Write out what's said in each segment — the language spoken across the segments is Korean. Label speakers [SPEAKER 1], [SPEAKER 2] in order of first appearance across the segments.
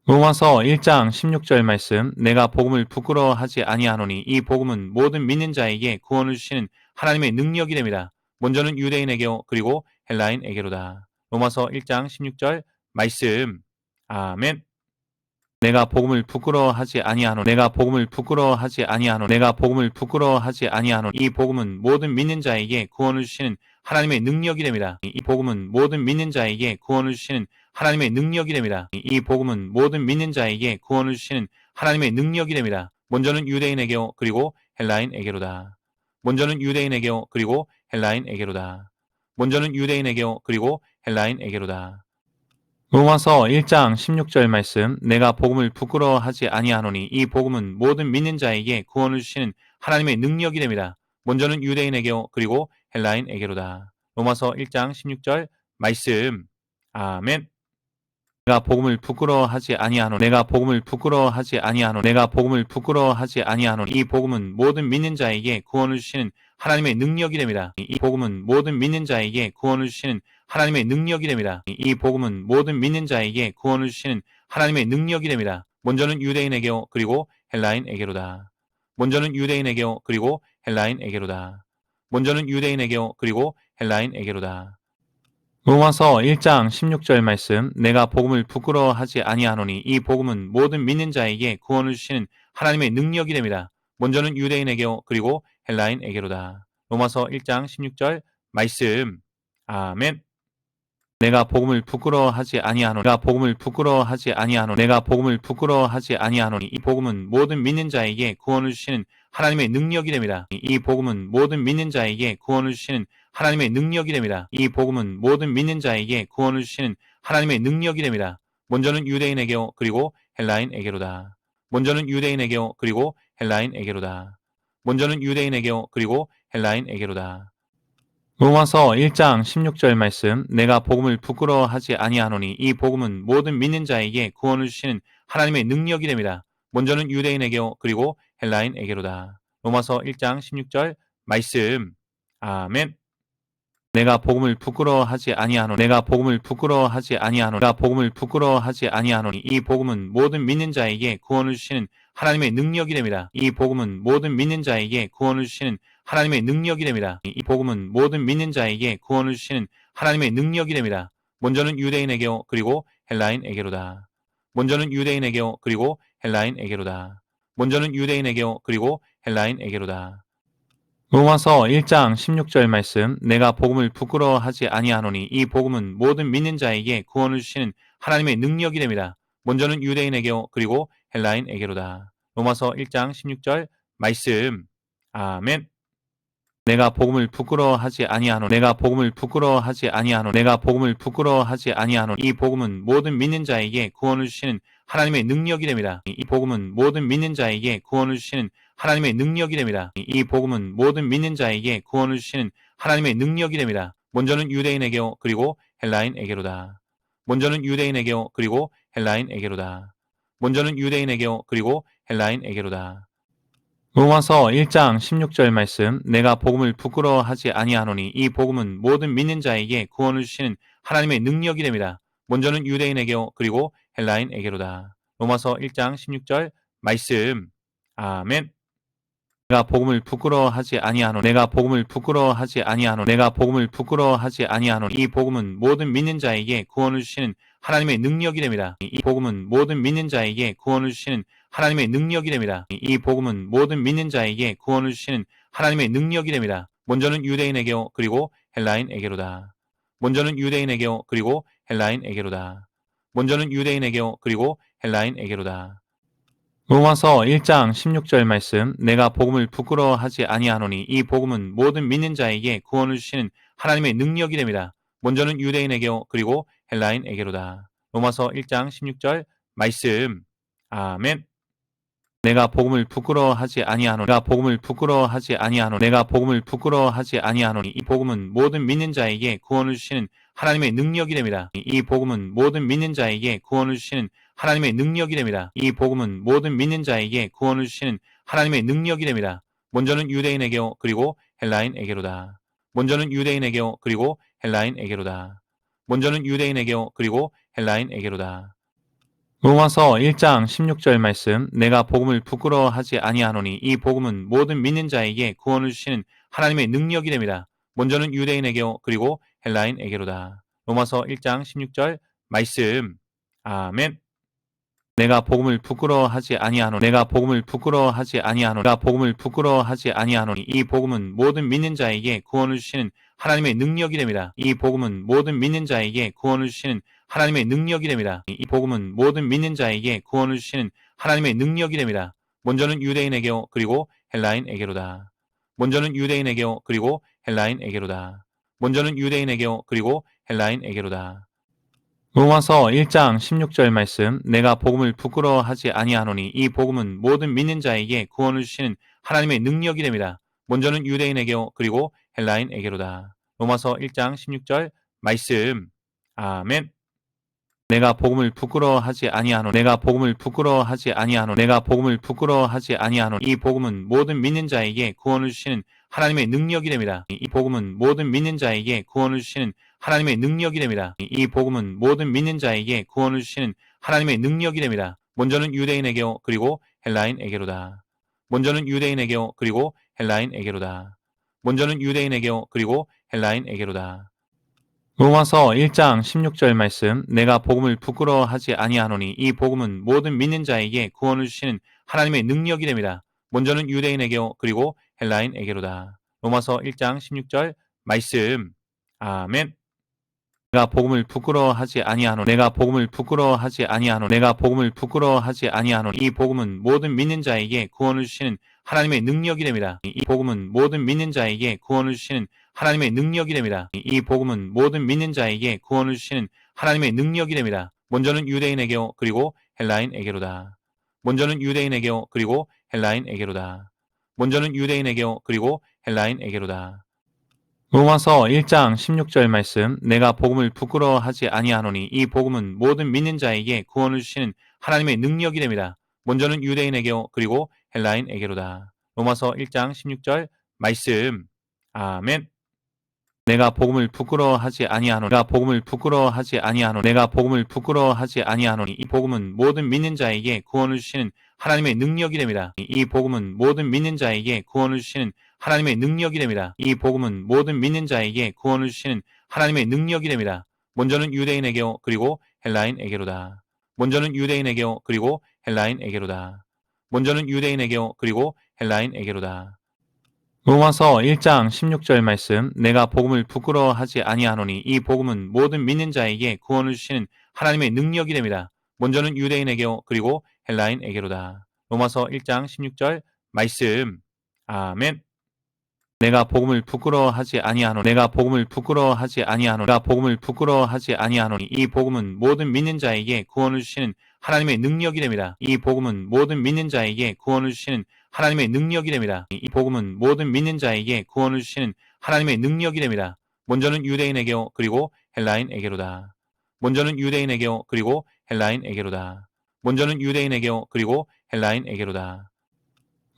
[SPEAKER 1] 로마서 1장 16절 말씀, 내가 복음을 부끄러워하지 아니하노니 이 복음은 모든 믿는 자에게 구원을 주시는 하나님의 능력이 됩니다. 먼저는 유대인에게 그리고 헬라인에게로다. 로마서 1장 16절 말씀. 아멘. 내가 복음을 부끄러워하지 아니하노 내가 복음을 부끄러워하지 아니하노 내가 복음을 부끄러워하지 아니하노 이 복음은 모든 믿는 자에게 구원을 주시는 하나님의 능력이 됩니다. 이 복음은 모든 믿는 자에게 구원을 주시는 하나님의 능력이 됩니다. 이 복음은 모든 믿는 자에게 구원을 주시는 하나님의 능력이 됩니다. 먼저는 유대인에게 그리고 헬라인에게로다. 먼저는 유대인에게 그리고 헬라인에게로다. 먼저는 유대인에게 그리고 헬라인에게로다. 로마서 1장 16절 말씀, 내가 복음을 부끄러워하지 아니하노니 이 복음은 모든 믿는 자에게 구원을 주시는 하나님의 능력이 됩니다. 먼저는 유대인에게 그리고 헬라인에게로다. 로마서 1장 16절 말씀. 아멘. 내가 복음을 부끄러워하지 아니하노 내가 복음을 부끄러워하지 아니하노 내가 복음을 부끄러워하지 아니하노 이 복음은 모든 믿는 자에게 구원을 주시는 하나님의 능력이 됩니다. 이 복음은 모든 믿는 자에게 구원을 주시는 하나님의 능력이 됩니다. 이 복음은 모든 믿는 자에게 구원을 주시는 하나님의 능력이 됩니다. 먼저는 유대인에게 그리고 헬라인에게로다. 먼저는 유대인에게 그리고 헬라인에게로다. 먼저는 유대인에게 그리고 헬라인에게로다. 로마서 1장 16절 말씀, 내가 복음을 부끄러워하지 아니하노니 이 복음은 모든 믿는 자에게 구원을 주시는 하나님의 능력이 됩니다. 먼저는 유대인에게 그리고 헬라인에게로다. 로마서 1장 16절 말씀. 아멘. 내가 복음을 부끄러워하지 아니하노 내가 복음을 부끄러워하지 아니하노 내가 복음을 부끄러워하지 아니하노니 이 복음은 모든 믿는 자에게 구원을 주시는 하나님의 능력이 됩니다. 이 복음은 모든 믿는 자에게 구원을 주시는 하나님의 능력이 됩니다. 이 복음은 모든 믿는 자에게 구원을 주시는 하나님의 능력이 됩니다. 먼저는 유대인에게 그리고 헬라인에게로다. 먼저는 유대인에게 그리고 헬라인에게로다. 먼저는 유대인에게 그리고 헬라인에게로다. 로마서 1장 16절 말씀, 내가 복음을 부끄러워하지 아니하노니 이 복음은 모든 믿는 자에게 구원을 주시는 하나님의 능력이 됩니다. 먼저는 유대인에게 그리고 헬라인에게로다. 로마서 1장 16절 말씀. 아멘. 내가 복음을 부끄러워하지 아니하노 내가 복음을 부끄러워하지 아니하노 내가 복음을 부끄러워하지 아니하노니 이 복음은 모든 믿는 자에게 구원을 주시는 하나님의 능력이 됩니다. 이 복음은 모든 믿는 자에게 구원을 주시는 하나님의 능력이 됩니다. 이 복음은 모든 믿는 자에게 구원을 주시는 하나님의 능력이 됩니다. 먼저는 유대인에게 그리고 헬라인에게로다. 먼저는 유대인에게 그리고 헬라인에게로다. 먼저는 유대인에게 그리고 헬라인에게로다. 로마서 1장 16절 말씀, 내가 복음을 부끄러워하지 아니하노니 이 복음은 모든 믿는 자에게 구원을 주시는 하나님의 능력이 됩니다. 먼저는 유대인에게 그리고 헬라인에게로다. 로마서 1장 16절 말씀. 아멘. 내가 복음을 부끄러워하지 아니하노 내가 복음을 부끄러워하지 아니하노 내가 복음을 부끄러워하지 아니하노 이 복음은 모든 믿는 자에게 구원을 주시는 하나님의 능력이 됩니다. 이 복음은 모든 믿는 자에게 구원을 주시는 하나님의 능력이 됩니다. 이 복음은 모든 믿는 자에게 구원을 주시는 하나님의 능력이 됩니다. 먼저는 유대인에게 그리고 헬라인에게로다. 먼저는 유대인에게 그리고 헬라인에게로다. 먼저는 유대인에게 그리고 헬라인에게로다. 로마서 1장 16절 말씀, 내가 복음을 부끄러워하지 아니하노니 이 복음은 모든 믿는 자에게 구원을 주시는 하나님의 능력이 됩니다. 먼저는 유대인에게 그리고 헬라인에게로다. 로마서 1장 16절 말씀. 아멘. 내가 복음을 부끄러워하지 아니하노 내가 복음을 부끄러워하지 아니하노 내가 복음을 부끄러워하지 아니하노 이 복음은 모든 믿는 자에게 구원을 주시는 하나님의 능력이 됩니다. 이 복음은 모든 믿는 자에게 구원을 주시는 하나님의 능력이 됩니다. 이 복음은 모든 믿는 자에게 구원을 주시는 하나님의 능력이 됩니다. 먼저는 유대인에게 그리고 헬라인에게로다. 먼저는 유대인에게 그리고 헬라인에게로다. 먼저는 유대인에게 그리고 헬라인에게로다. 로마서 1장 16절 말씀, 내가 복음을 부끄러워하지 아니하노니 이 복음은 모든 믿는 자에게 구원을 주시는 하나님의 능력이 됩니다. 먼저는 유대인에게 그리고 헬라인에게로다. 로마서 1장 16절 말씀. 아멘. 내가 복음을 부끄러워하지 아니하노 내가 복음을 부끄러워하지 아니하노 내가 복음을 부끄러워하지 아니하노니 이 복음은 모든 믿는 자에게 구원을 주시는 하나님의 능력이 됩니다. 이 복음은 모든 믿는 자에게 구원을 주시는 하나님의 능력이 됩니다. 이 복음은 모든 믿는 자에게 구원을 주시는 하나님의 능력이 됩니다. 먼저는 유대인에게 그리고 헬라인에게로다. 먼저는 유대인에게 그리고 헬라인에게로다. 먼저는 유대인에게 그리고 헬라인에게로다. 로마서 1장 16절 말씀 내가 복음을 부끄러워하지 아니하노니 이 복음은 모든 믿는 자에게 구원을 주시는 하나님의 능력이 됩니다. 먼저는 유대인에게요 그리고 헬라인에게로다. 로마서 1장 16절 말씀 아멘. 내가 복음을 부끄러워하지 아니하노니 내가 복음을 부끄러워하지 아니하노니 내가 복음을 부끄러워하지 아니하노니 이 복음은 모든 믿는 자에게 구원을 주시는 하나님의 능력이 됩니다. 이 복음은 모든 믿는 자에게 구원을 주시는 하나님의 능력이 됩니다. 이 복음은 모든 믿는 자에게 구원을 주시는 하나님의 능력이 됩니다. 먼저는 유대인에게요 그리고 헬라인에게로다. 먼저는 유대인에게요 그리고 헬라인에게로다. 먼저는 유대인에게요 그리고 헬라인에게로다. 로마서 1장 16절 말씀 내가 복음을 부끄러워하지 아니하노니 이 복음은 모든 믿는 자에게 구원을 주시는 하나님의 능력이 됩니다. 먼저는 유대인에게요 그리고 헬라인에게로다. 로마서 1장 16절 말씀 아멘. 내가 복음을 부끄러워하지 아니하노니 내가 복음을 부끄러워하지 아니하노니 내가 복음을 부끄러워하지 아니하노니 이 복음은 모든 믿는 자에게 구원을 주시는 하나님의 능력이 됩니다. 이 복음은 모든 믿는 자에게 구원을 주시는 하나님의 능력이 됩니다. 이 복음은 모든 믿는 자에게 구원을 주시는 하나님의 능력이 됩니다. 먼저는 유대인에게요 그리고 헬라인에게로다. 먼저는 유대인에게요 그리고 헬라인에게로다. 먼저는 유대인에게요 그리고 헬라인에게로다. 로마서 1장 16절 말씀 내가 복음을 부끄러워하지 아니하노니 이 복음은 모든 믿는 자에게 구원을 주시는 하나님의 능력이 됩니다. 먼저는 유대인에게요 그리고 헬라인에게로다. 로마서 1장 16절 말씀 아멘. 내가 복음을 부끄러워하지 아니하노니 내가 복음을 부끄러워하지 아니하노니 내가 복음을 부끄러워하지 아니하노니 이 복음은 모든 믿는 자에게 구원을 주시는 하나님의 능력이 됩니다. 이 복음은 모든 믿는 자에게 구원을 주시는 하나님의 능력이 됩니다. 이 복음은 모든 믿는 자에게 구원을 주시는 하나님의 능력이 됩니다. 먼저는 유대인에게요 그리고 헬라인에게로다. 먼저는 유대인에게요 그리고 헬라인에게로다. 먼저는 유대인에게요 그리고 헬라인에게로다. 로마서 1장 16절 말씀 내가 복음을 부끄러워하지 아니하노니 이 복음은 모든 믿는 자에게 구원을 주시는 하나님의 능력이 됩니다. 먼저는 유대인에게요 그리고 헬라인에게로다. 로마서 1장 16절 말씀 아멘. 내가 복음을 부끄러워하지 아니하노니 내가 복음을 부끄러워하지 아니하노니 내가 복음을 부끄러워하지 아니하노니 이 복음은 모든 믿는 자에게 구원을 주시는 하나님의 능력이 됩니다. 이 복음은 모든 믿는 자에게 구원을 주시는 하나님의 능력이 됩니다. 이 복음은 모든 믿는 자에게 구원을 주시는 하나님의 능력이 됩니다. 먼저는 유대인에게요 그리고 헬라인에게로다. 먼저는 유대인에게요 그리고 헬라인에게로다. 먼저는 유대인에게요 그리고 헬라인에게로다. 로마서 1장 16절 말씀 내가 복음을 부끄러워하지 아니하노니 이 복음은 모든 믿는 자에게 구원을 주시는 하나님의 능력이 됩니다. 먼저는 유대인에게요 그리고 헬라인에게로다. 로마서 1장 16절 말씀 아멘. 내가 복음을 부끄러워하지 아니하노니 내가 복음을 부끄러워하지 아니하노니 내가 복음을 부끄러워하지 아니하노니 이 복음은 모든 믿는 자에게 구원을 주시는 하나님의 능력이 됩니다. 이 복음은 모든 믿는 자에게 구원을 주시는 하나님의 능력이 됩니다. 이 복음은 모든 믿는 자에게 구원을 주시는 하나님의 능력이 됩니다. 먼저는 유대인에게요 그리고 헬라인에게로다. 먼저는 유대인에게요 그리고 헬라인에게로다. 먼저는 유대인에게요 그리고 헬라인에게로다.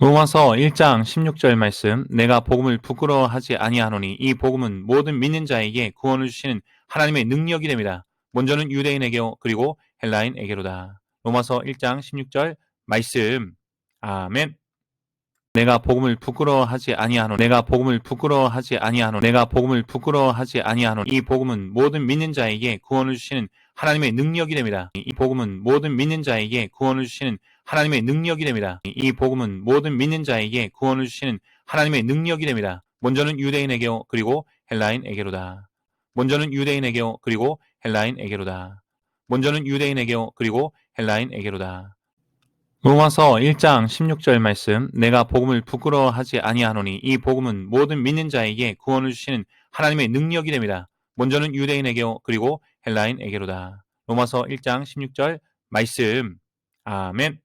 [SPEAKER 1] 로마서 1장 16절 말씀 내가 복음을 부끄러워하지 아니하노니 이 복음은 모든 믿는 자에게 구원을 주시는 하나님의 능력이 됩니다. 먼저는 유대인에게요 그리고 헬라인에게로다. 로마서 1장 16절 말씀 아멘. 내가 복음을 부끄러워하지 아니하노니 내가 복음을 부끄러워하지 아니하노니 내가 복음을 부끄러워하지 아니하노니 이 복음은 모든 믿는 자에게 구원을 주시는 하나님의 능력이 됩니다. 이 복음은 모든 믿는 자에게 구원을 주시는 하나님의 능력이 됩니다. 이 복음은 모든 믿는 자에게 구원을 주시는 하나님의 능력이 됩니다. 먼저는 유대인에게요 그리고 헬라인에게로다. 먼저는 유대인에게요 그리고 헬라인에게로다. 먼저는 유대인에게요 그리고 헬라인에게로다. 로마서 1장 16절 말씀 내가 복음을 부끄러워하지 아니하노니 이 복음은 모든 믿는 자에게 구원을 주시는 하나님의 능력이 됩니다. 먼저는 유대인에게요 그리고 헬라인에게로다. 로마서 1장 16절 말씀 아멘.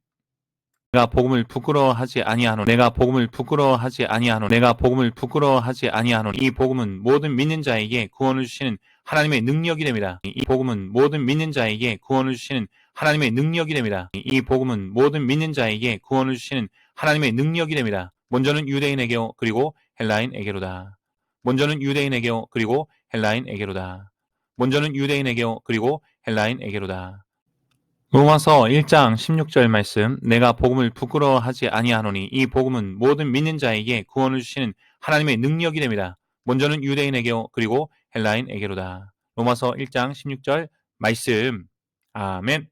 [SPEAKER 1] 내가 복음을 부끄러워하지 아니하노니 내가 복음을 부끄러워하지 아니하노니 내가 복음을 부끄러워하지 아니하노니 이 복음은 모든 믿는 자에게 구원을 주시는 하나님의 능력이 됩니다. 이 복음은 모든 믿는 자에게 구원을 주시는 하나님의 능력이 됩니다. 이 복음은 모든 믿는 자에게 구원을 주시는 하나님의 능력이 됩니다. 먼저는 유대인에게요 그리고 헬라인에게로다. 먼저는 유대인에게요 그리고 헬라인에게로다. 먼저는 유대인에게요 그리고 헬라인에게로다. 로마서 1장 16절 말씀 내가 복음을 부끄러워하지 아니하노니 이 복음은 모든 믿는 자에게 구원을 주시는 하나님의 능력이 됩니다. 먼저는 유대인에게요 그리고 헬라인에게로다. 로마서 1장 16절 말씀 아멘.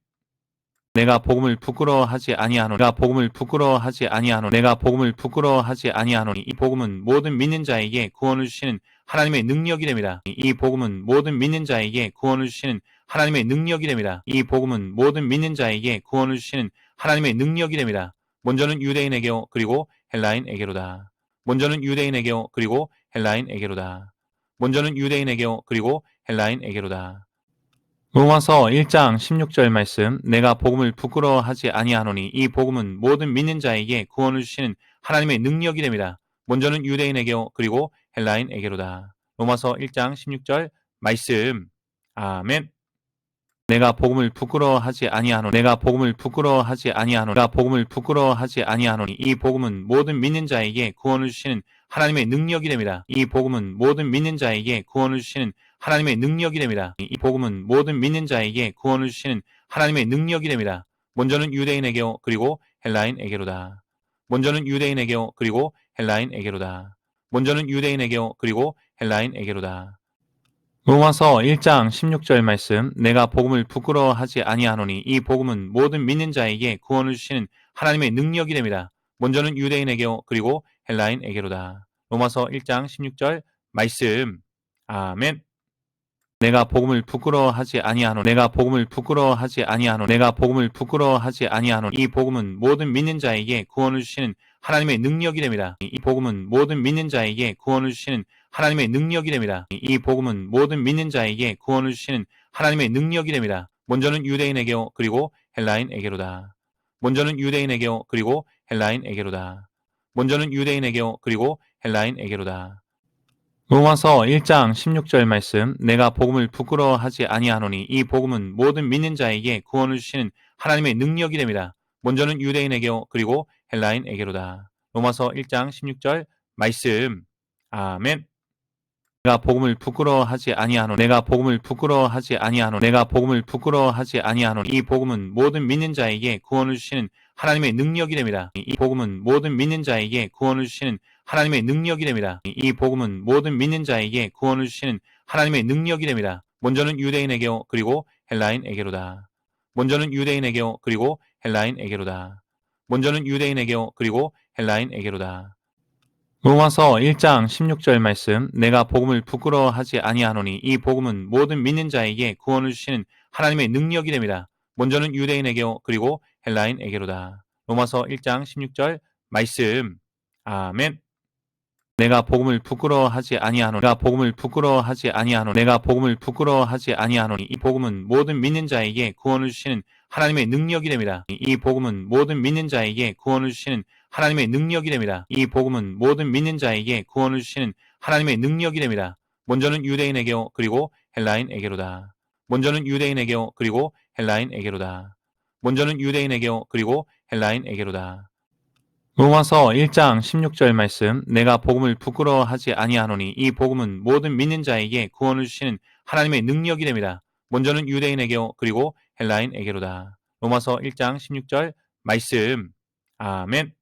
[SPEAKER 1] 내가 복음을 부끄러워하지 아니하노니 내가 복음을 부끄러워하지 아니하노니 내가 복음을 부끄러워하지 아니하노니 이 복음은 모든 믿는 자에게 구원을 주시는 하나님의 능력이 됩니다. 이 복음은 모든 믿는 자에게 구원을 주시는 하나님의 능력이 됩니다. 이 복음은 모든 믿는 자에게 구원을 주시는 하나님의 능력이 됩니다. 먼저는 유대인에게요 그리고 헬라인에게로다. 먼저는 유대인에게요 그리고 헬라인에게로다. 먼저는 유대인에게요 그리고 헬라인에게로다. 로마서 1장 16절 말씀 내가 복음을 부끄러워하지 아니하노니 이 복음은 모든 믿는 자에게 구원을 주시는 하나님의 능력이 됩니다. 먼저는 유대인에게요 그리고 헬라인에게로다. 로마서 1장 16절 말씀 아멘. 내가 복음을 부끄러워하지 아니하노니 내가 복음을 부끄러워하지 아니하노니 내가 복음을 부끄러워하지 아니하노니 이 복음은 모든 믿는 자에게 구원을 주시는 하나님의 능력이 됩니다. 이 복음은 모든 믿는 자에게 구원을 주시는 하나님의 능력이 됩니다. 이 복음은 모든 믿는 자에게 구원을 주시는 하나님의 능력이 됩니다. 먼저는 유대인에게요 그리고 헬라인에게로다. 먼저는 유대인에게요 그리고 헬라인에게로다. 먼저는 유대인에게요 그리고 헬라인에게로다. 로마서 1장 16절 말씀 내가 복음을 부끄러워하지 아니하노니 이 복음은 모든 믿는 자에게 구원을 주시는 하나님의 능력이 됩니다. 먼저는 유대인에게요 그리고 헬라인에게로다. 로마서 1장 16절 말씀 아멘. 내가 복음을 부끄러워하지 아니하노니 내가 복음을 부끄러워하지 아니하노니 내가 복음을 부끄러워하지 아니하노니 이 복음은 모든 믿는 자에게 구원을 주시는 하나님의 능력이 됩니다. 이 복음은 모든 믿는 자에게 구원을 주시는 하나님의 능력이 됩니다. 이 복음은 모든 믿는 자에게 구원을 주시는 하나님의 능력이 됩니다. 먼저는 유대인에게요 그리고 헬라인에게로다. 먼저는 유대인에게요 그리고 헬라인에게로다. 먼저는 유대인에게요 그리고 헬라인에게로다. 로마서 1장 16절 말씀 내가 복음을 부끄러워하지 아니하노니 이 복음은 모든 믿는 자에게 구원을 주시는 하나님의 능력이 됩니다. 먼저는 유대인에게요 그리고 헬라인에게로다. 로마서 1장 16절 말씀 아멘. 내가 복음을 부끄러워하지 아니하노니 내가 복음을 부끄러워하지 아니하노니 내가 복음을 부끄러워하지 아니하노니 이 복음은 모든 믿는 자에게 구원을 주시는 하나님의 능력이 됩니다. 이 복음은 모든 믿는 자에게 구원을 주시는 하나님의 능력이 됩니다. 이 복음은 모든 믿는 자에게 구원을 주시는 하나님의 능력이 됩니다. 먼저는 유대인에게요 그리고 헬라인에게로다. 먼저는 유대인에게요 그리고 헬라인에게로다. 먼저는 유대인에게요 그리고 헬라인에게로다. 로마서 1장 16절 말씀 내가 복음을 부끄러워하지 아니하노니 이 복음은 모든 믿는 자에게 구원을 주시는 하나님의 능력이 됩니다. 먼저는 유대인에게요 그리고 헬라인에게로다. 로마서 1장 16절 말씀 아멘. 내가 복음을 부끄러워하지 아니하노니 내가 복음을 부끄러워하지 아니하노니 내가 복음을 부끄러워하지 아니하노니 이 복음은 모든 믿는 자에게 구원을 주시는 하나님의 능력이 됩니다. 이 복음은 모든 믿는 자에게 구원을 주시는 하나님의 능력이 됩니다. 이 복음은 모든 믿는 자에게 구원을 주시는 하나님의 능력이 됩니다. 먼저는 유대인에게요 그리고 헬라인에게로다. 먼저는 유대인에게요 그리고 헬라인에게로다. 먼저는 유대인에게요 그리고 헬라인에게로다. 로마서 1장 16절 말씀 내가 복음을 부끄러워하지 아니하노니 이 복음은 모든 믿는 자에게 구원을 주시는 하나님의 능력이 됩니다. 먼저는 유대인에게요 그리고 헬라인에게로다. 로마서 1장 16절 말씀 아멘.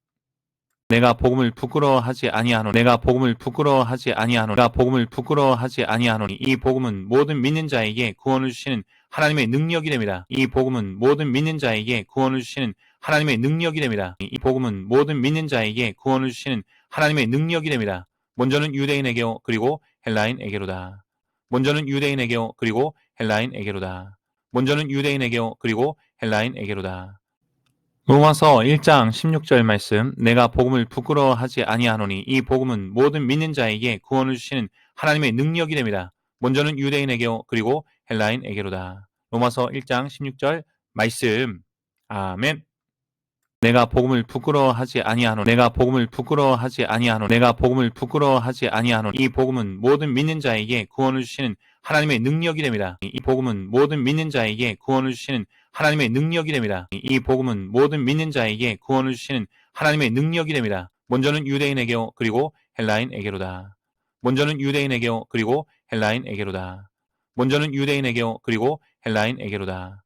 [SPEAKER 1] 내가 복음을 부끄러워하지 아니하노니 내가 복음을 부끄러워하지 아니하노니 내가 복음을 부끄러워하지 아니하노니 이 복음은 모든 믿는 자에게 구원을 주시는 하나님의 능력이 됩니다. 이 복음은 모든 믿는 자에게 구원을 주시는 하나님의 능력이 됩니다. 이 복음은 모든 믿는 자에게 구원을 주시는 하나님의 능력이 됩니다. 먼저는 유대인에게요 그리고 헬라인에게로다. 먼저는 유대인에게요 그리고 헬라인에게로다. 먼저는 유대인에게요 그리고 헬라인에게로다. 로마서 1장 16절 말씀 내가 복음을 부끄러워하지 아니하노니 이 복음은 모든 믿는 자에게 구원을 주시는 하나님의 능력이 됩니다. 먼저는 유대인에게요 그리고 헬라인에게로다. 로마서 1장 16절 말씀 아멘. 내가 복음을 부끄러워하지 아니하노니 내가 복음을 부끄러워하지 아니하노니 내가 복음을 부끄러워하지 아니하노니 이 복음은 모든 믿는 자에게 구원을 주시는 하나님의 능력이 됩니다. 이 복음은 모든 믿는 자에게 구원을 주시는 하나님의 능력이 됩니다. 이 복음은 모든 믿는 자에게 구원을 주시는 하나님의 능력이 됩니다. 먼저는 유대인에게요 그리고 헬라인에게로다. 먼저는 유대인에게요 그리고 헬라인에게로다. 먼저는 유대인에게요 그리고 헬라인에게로다.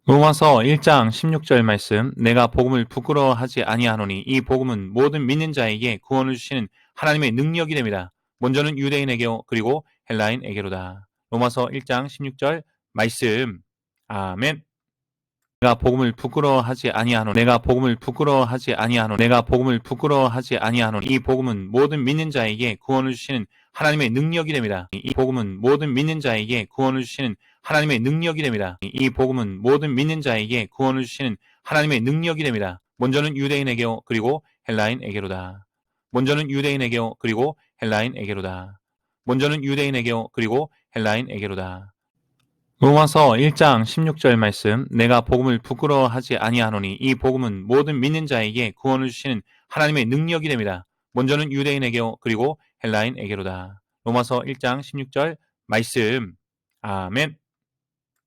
[SPEAKER 1] 로마서 1장 16절 말씀 내가 복음을 부끄러워하지 아니하노니 이 복음은 모든 믿는 자에게 구원을 주시는 하나님의 능력이 됩니다. 먼저는 유대인에게 그리고 헬라인에게로다. 로마서 1장 16절 말씀. 아멘. 내가 복음을 부끄러워하지 아니하노니 내가 복음을 부끄러워하지 아니하노니 내가 복음을 부끄러워하지 아니하노니 이 복음은 모든 믿는 자에게 구원을 주시는 하나님의 능력이 됩니다. 이 복음은 모든 믿는 자에게 구원을 주시는 하나님의 능력이 됩니다. 이 복음은 모든 믿는 자에게 구원을 주시는 하나님의 능력이 됩니다. 먼저는 유대인에게 그리고 헬라인에게로다. 먼저는 유대인에게 그리고 헬라인에게로다. 먼저는 유대인에게 그리고 헬라인에게로다. 로마서 1장 16절 말씀 내가 복음을 부끄러워하지 아니하노니 이 복음은 모든 믿는 자에게 구원을 주시는 하나님의 능력이 됩니다. 먼저는 유대인에게 그리고 헬라인에게로다. 로마서 1장 16절 말씀. 아멘.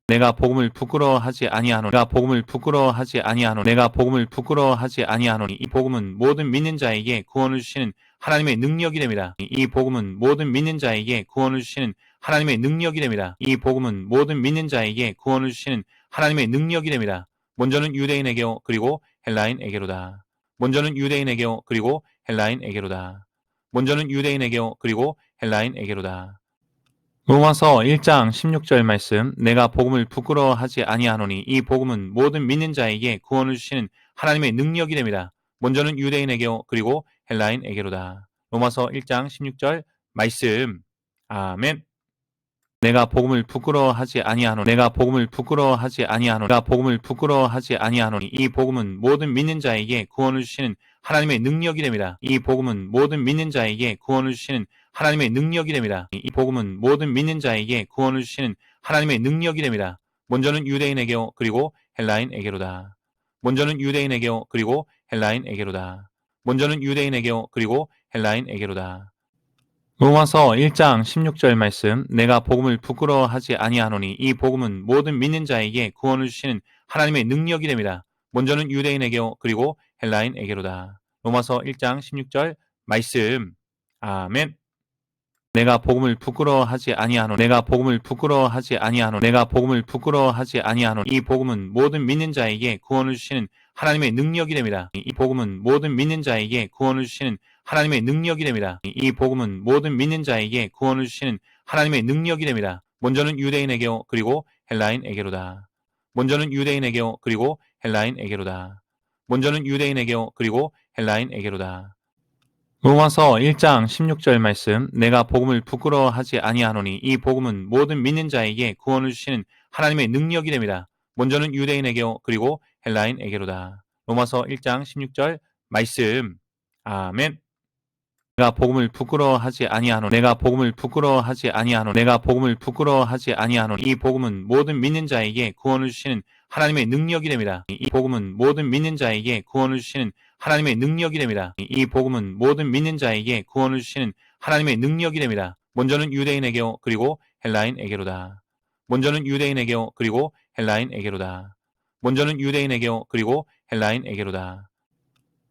[SPEAKER 1] 내가 복음을 부끄러워하지 아니하노니 내가 복음을 부끄러워하지 아니하노니 내가 복음을 부끄러워하지 아니하노니 이 복음은 모든 믿는 자에게 구원을 주시는 하나님의 능력이 됩니다. 이 복음은 모든 믿는 자에게 구원을 주시는 하나님의 능력이 됩니다. 이 복음은 모든 믿는 자에게 구원을 주시는 하나님의 능력이 됩니다. 먼저는 유대인에게 그리고 헬라인에게로다. 먼저는 유대인에게 그리고 헬라인에게로다. 먼저는 유대인에게 그리고 헬라인에게로다. 로마서 1장 16절 말씀 내가 복음을 부끄러워하지 아니하노니 이 복음은 모든 믿는 자에게 구원을 주시는 하나님의 능력이 됩니다. 먼저는 유대인에게 그리고 헬라인에게로다. 로마서 1장 16절 말씀. 아멘. 내가 복음을 부끄러워하지 아니하노니 내가 복음을 부끄러워하지 아니하노니 내가 복음을 부끄러워하지 아니하노니 이 복음은 모든 믿는 자에게 구원을 주시는 하나님의 능력이 됩니다. 이 복음은 모든 믿는 자에게 구원을 주시는 하나님의 능력이 됩니다. 이 복음은 모든 믿는 자에게 구원을 주시는 하나님의 능력이 됩니다. 먼저는 유대인에게 그리고 헬라인에게로다. 먼저는 유대인에게 그리고 헬라인에게로다. 먼저는 유대인에게 그리고 헬라인에게로다. 로마서 1장 16절 말씀 내가 복음을 부끄러워하지 아니하노니 이 복음은 모든 믿는 자에게 구원을 주시는 하나님의 능력이 됩니다. 먼저는 유대인에게 그리고 헬라인에게로다. 로마서 1장 16절 말씀. 아멘. 내가 복음을 부끄러워하지 아니하노니 내가 복음을 부끄러워하지 아니하노니 내가 복음을 부끄러워하지 아니하노니 이 복음은 모든 믿는 자에게 구원을 주시는 하나님의 능력이 됩니다. 이 복음은 모든 믿는 자에게 구원을 주시는 하나님의 능력이 됩니다. 이 복음은 모든 믿는 자에게 구원을 주시는 하나님의 능력이 됩니다. 먼저는 유대인에게 그리고 헬라인에게로다. 먼저는 유대인에게 그리고 헬라인에게로다. 먼저는 유대인에게 그리고 헬라인에게로다. 로마서 1장 16절 말씀 내가 복음을 부끄러워하지 아니하노니 이 복음은 모든 믿는 자에게 구원을 주시는 하나님의 능력이 됩니다. 먼저는 유대인에게 그리고 헬라인에게로다. 로마서 1장 16절 말씀. 아멘. 내가 복음을 부끄러워하지 아니하노니 내가 복음을 부끄러워하지 아니하노니 내가 복음을 부끄러워하지 아니하노니 이 복음은 모든 믿는 자에게 구원을 주시는 하나님의 능력이 됩니다. 이 복음은 모든 믿는 자에게 구원을 주시는 하나님의 능력이 됩니다. 이 복음은 모든 믿는 자에게 구원을 주시는 하나님의 능력이 됩니다. 먼저는 유대인에게 그리고 헬라인에게로다. 먼저는 유대인에게 그리고 헬라인에게로다. 먼저는 유대인에게 그리고 헬라인에게로다.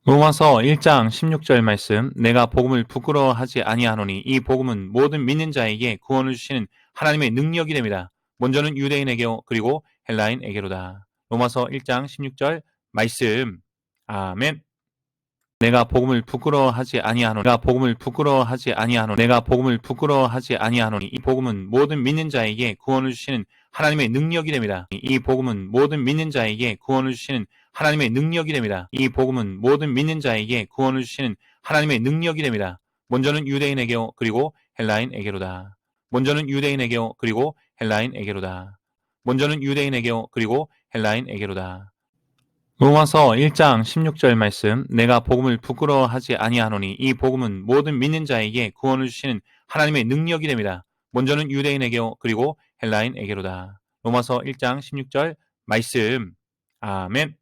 [SPEAKER 1] 로마서 1장 16절 말씀 내가 복음을 부끄러워하지 아니하노니 이 복음은 모든 믿는 자에게 구원을 주시는 하나님의 능력이 됩니다. 먼저는 유대인에게 그리고 헬라인에게로다. 로마서 1장 16절 말씀. 아멘. 내가 복음을 부끄러워하지 아니하노니 내가 복음을 부끄러워하지 아니하노니 내가 복음을 부끄러워하지 아니하노니 이 복음은 모든 믿는 자에게 구원을 주시는 하나님의 능력이 됩니다. 이 복음은 모든 믿는 자에게 구원을 주시는 하나님의 능력이 됩니다. 이 복음은 모든 믿는 자에게 구원을 주시는 하나님의 능력이 됩니다. 먼저는 유대인에게 그리고 헬라인에게로다. 먼저는 유대인에게 그리고 헬라인에게로다. 먼저는 유대인에게 그리고 헬라인에게로다. 로마서 1장 16절 말씀 내가 복음을 부끄러워하지 아니하노니 이 복음은 모든 믿는 자에게 구원을 주시는 하나님의 능력이 됩니다. 먼저는 유대인에게 그리고 헬라인에게로다. 로마서 1장 16절 말씀. 아멘.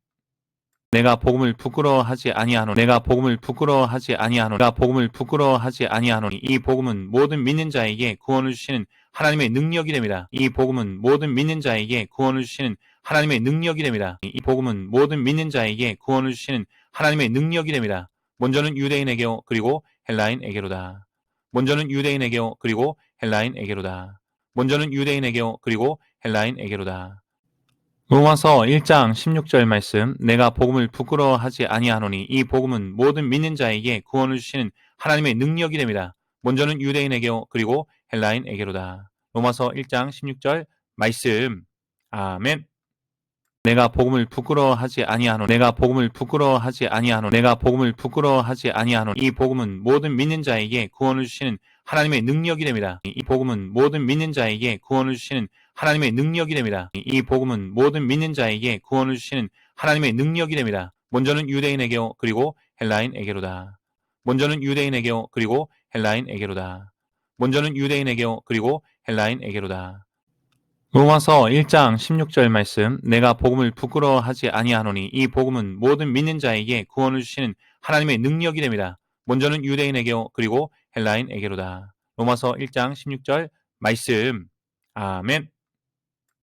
[SPEAKER 1] 내가 복음을 부끄러워하지 아니하노니 내가 복음을 부끄러워하지 아니하노니 내가 복음을 부끄러워하지 아니하노니 이 복음은 모든 믿는 자에게 구원을 주시는 하나님의 능력이 됩니다. 이 복음은 모든 믿는 자에게 구원을 주시는 하나님의 능력이 됩니다. 이 복음은 모든 믿는 자에게 구원을 주시는 하나님의 능력이 됩니다. 먼저는 유대인에게 그리고 헬라인에게로다. 먼저는 유대인에게 그리고 헬라인에게로다. 먼저는 유대인에게 그리고 헬라인에게로다. 로마서 1장 16절 말씀 내가 복음을 부끄러워하지 아니하노니 이 복음은 모든 믿는 자에게 구원을 주시는 하나님의 능력이 됩니다. 먼저는 유대인에게요 그리고 헬라인에게로다. 로마서 1장 16절 말씀 아멘. 내가 복음을 부끄러워하지 아니하노 내가 복음을 부끄러워하지 아니하노 내가 복음을 부끄러워하지 아니하노 이 복음은 모든 믿는 자에게 구원을 주시는 하나님의 능력이 됩니다. 이 복음은 모든 믿는 자에게 구원을 주시는 하나님의 능력이 됩니다. 이 복음은 모든 믿는 자에게 구원을 주시는 하나님의 능력이 됩니다. 먼저는 유대인에게요 그리고 헬라인에게로다. 먼저는 유대인에게요 그리고 헬라인에게로다. 먼저는 유대인에게요 그리고 헬라인에게로다. 로마서 1장 16절 말씀 내가 복음을 부끄러워하지 아니하노니 이 복음은 모든 믿는 자에게 구원을 주시는 하나님의 능력이 됩니다. 먼저는 유대인에게요 그리고 헬라인에게로다. 로마서 1장 16절 말씀 아멘.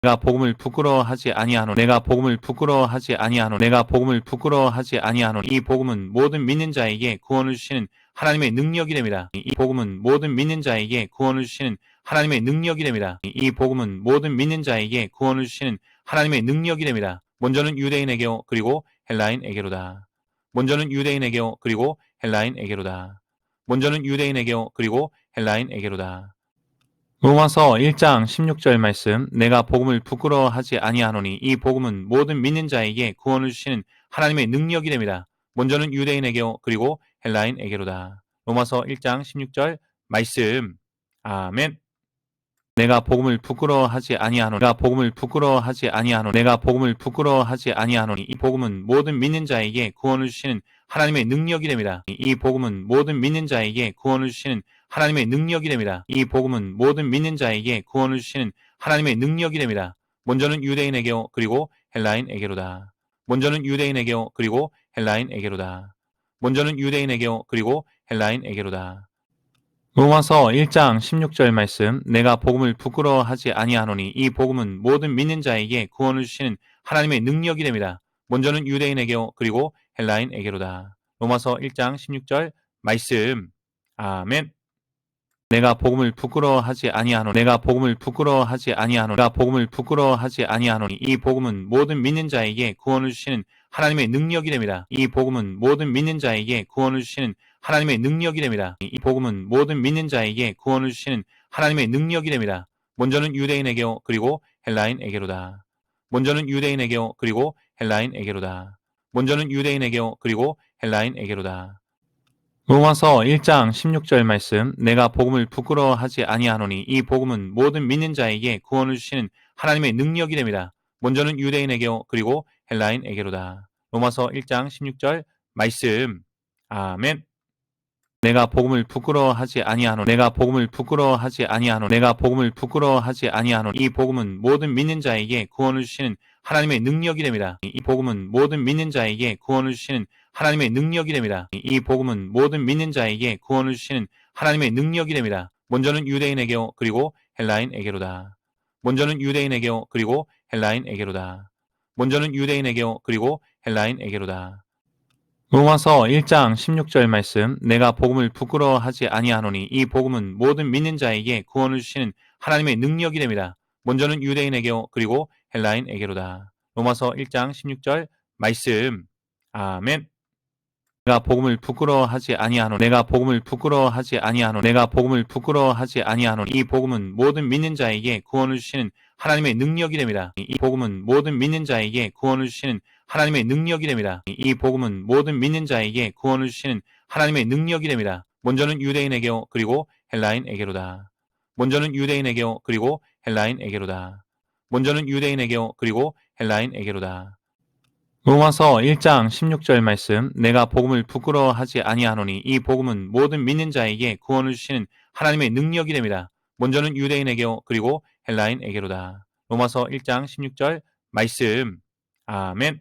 [SPEAKER 1] 내가 복음을 부끄러워하지 아니하노 내가 복음을 부끄러워하지 아니하노 내가 복음을 부끄러워하지 아니하노 이 복음은 모든 믿는 자에게 구원을 주시는 하나님의 능력이 됩니다. 이 복음은 모든 믿는 자에게 구원을 주시는 하나님의 능력이 됩니다. 이 복음은 모든 믿는 자에게 구원을 주시는 하나님의 능력이 됩니다. 먼저는 유대인에게요 그리고 헬라인에게로다. 먼저는 유대인에게요 그리고 헬라인에게로다. 먼저는 유대인에게요 그리고 헬라인에게로다. 로마서 1장 16절 말씀 내가 복음을 부끄러워하지 아니하노니 이 복음은 모든 믿는 자에게 구원을 주시는 하나님의 능력이 됩니다. 먼저는 유대인에게요 그리고 헬라인에게로다. 로마서 1장 16절 말씀 아멘. 내가 복음을 부끄러워하지 아니하노니 내가 복음을 부끄러워하지 아니하노니 내가 복음을 부끄러워하지 아니하노니 이 복음은 모든 믿는 자에게 구원을 주시는 하나님의 능력이 됩니다. 이 복음은 모든 믿는 자에게 구원을 주시는 하나님의 능력이 됩니다. 이 복음은 모든 믿는 자에게 구원을 주시는 하나님의 능력이 됩니다. 먼저는 유대인에게요 그리고 헬라인에게로다. 먼저는 유대인에게요 그리고 헬라인에게로다. 먼저는 유대인에게요 그리고 헬라인에게로다. 로마서 1장 16절 말씀 내가 복음을 부끄러워하지 아니하노니 이 복음은 모든 믿는 자에게 구원을 주시는 하나님의 능력이 됩니다. 먼저는 유대인에게요 그리고 헬라인에게로다. 로마서 1장 16절 말씀 아멘. 내가 복음을 부끄러워하지 아니하노 내가 복음을 부끄러워하지 아니하노 내가 복음을 부끄러워하지 아니하노니 이 복음은 모든 믿는 자에게 구원을 주시는 하나님의 능력이 됩니다. 이 복음은 모든 믿는 자에게 구원을 주시는 하나님의 능력이 됩니다. 이 복음은 모든 믿는 자에게 구원을 주시는 하나님의 능력이 됩니다. 먼저는 유대인에게요 그리고 헬라인에게로다. 먼저는 유대인에게요 그리고 헬라인에게로다. 먼저는 유대인에게요 그리고 헬라인에게로다. 로마서 1장 16절 말씀 내가 복음을 부끄러워하지 아니하노니 이 복음은 모든 믿는 자에게 구원을 주시는 하나님의 능력이 됩니다. 먼저는 유대인에게요 그리고 헬라인에게로다. 로마서 1장 16절 말씀 아멘. 내가 복음을 부끄러워하지 아니하노 내가 복음을 부끄러워하지 아니하노 내가 복음을 부끄러워하지 아니하노 이 복음은 모든 믿는 자에게 구원을 주시는 하나님의 능력이 됩니다. 이 복음은 모든 믿는 자에게 구원을 주시는 하나님의 능력이 됩니다. 이 복음은 모든 믿는 자에게 구원을 주시는 하나님의 능력이 됩니다. 먼저는 유대인에게요 그리고 헬라인에게로다. 먼저는 유대인에게요 그리고 헬라인에게로다. 먼저는 유대인에게요 그리고 헬라인에게로다. 로마서 1장 16절 말씀 내가 복음을 부끄러워하지 아니하노니 이 복음은 모든 믿는 자에게 구원을 주시는 하나님의 능력이 됩니다. 먼저는 유대인에게요 그리고 헬라인에게로다. 로마서 1장 16절 말씀 아멘. 내가 복음을 부끄러워하지 아니하노 내가 복음을 부끄러워하지 아니하노 내가 복음을 부끄러워하지 아니하노 이 복음은 모든 믿는 자에게 구원을 주시는 하나님의 능력이 됩니다. 이 복음은 모든 믿는 자에게 구원을 주시는 하나님의 능력이 됩니다. 이 복음은 모든 믿는 자에게 구원을 주시는 하나님의 능력이 됩니다. 먼저는 유대인에게요 그리고 헬라인에게로다. 먼저는 유대인에게요 그리고 헬라인에게로다. 먼저는 유대인에게요 그리고 헬라인에게로다. 로마서 1장 16절 말씀 내가 복음을 부끄러워하지 아니하노니 이 복음은 모든 믿는 자에게 구원을 주시는 하나님의 능력이 됩니다. 먼저는 유대인에게요 그리고 헬라인에게로다. 로마서 1장 16절 말씀 아멘.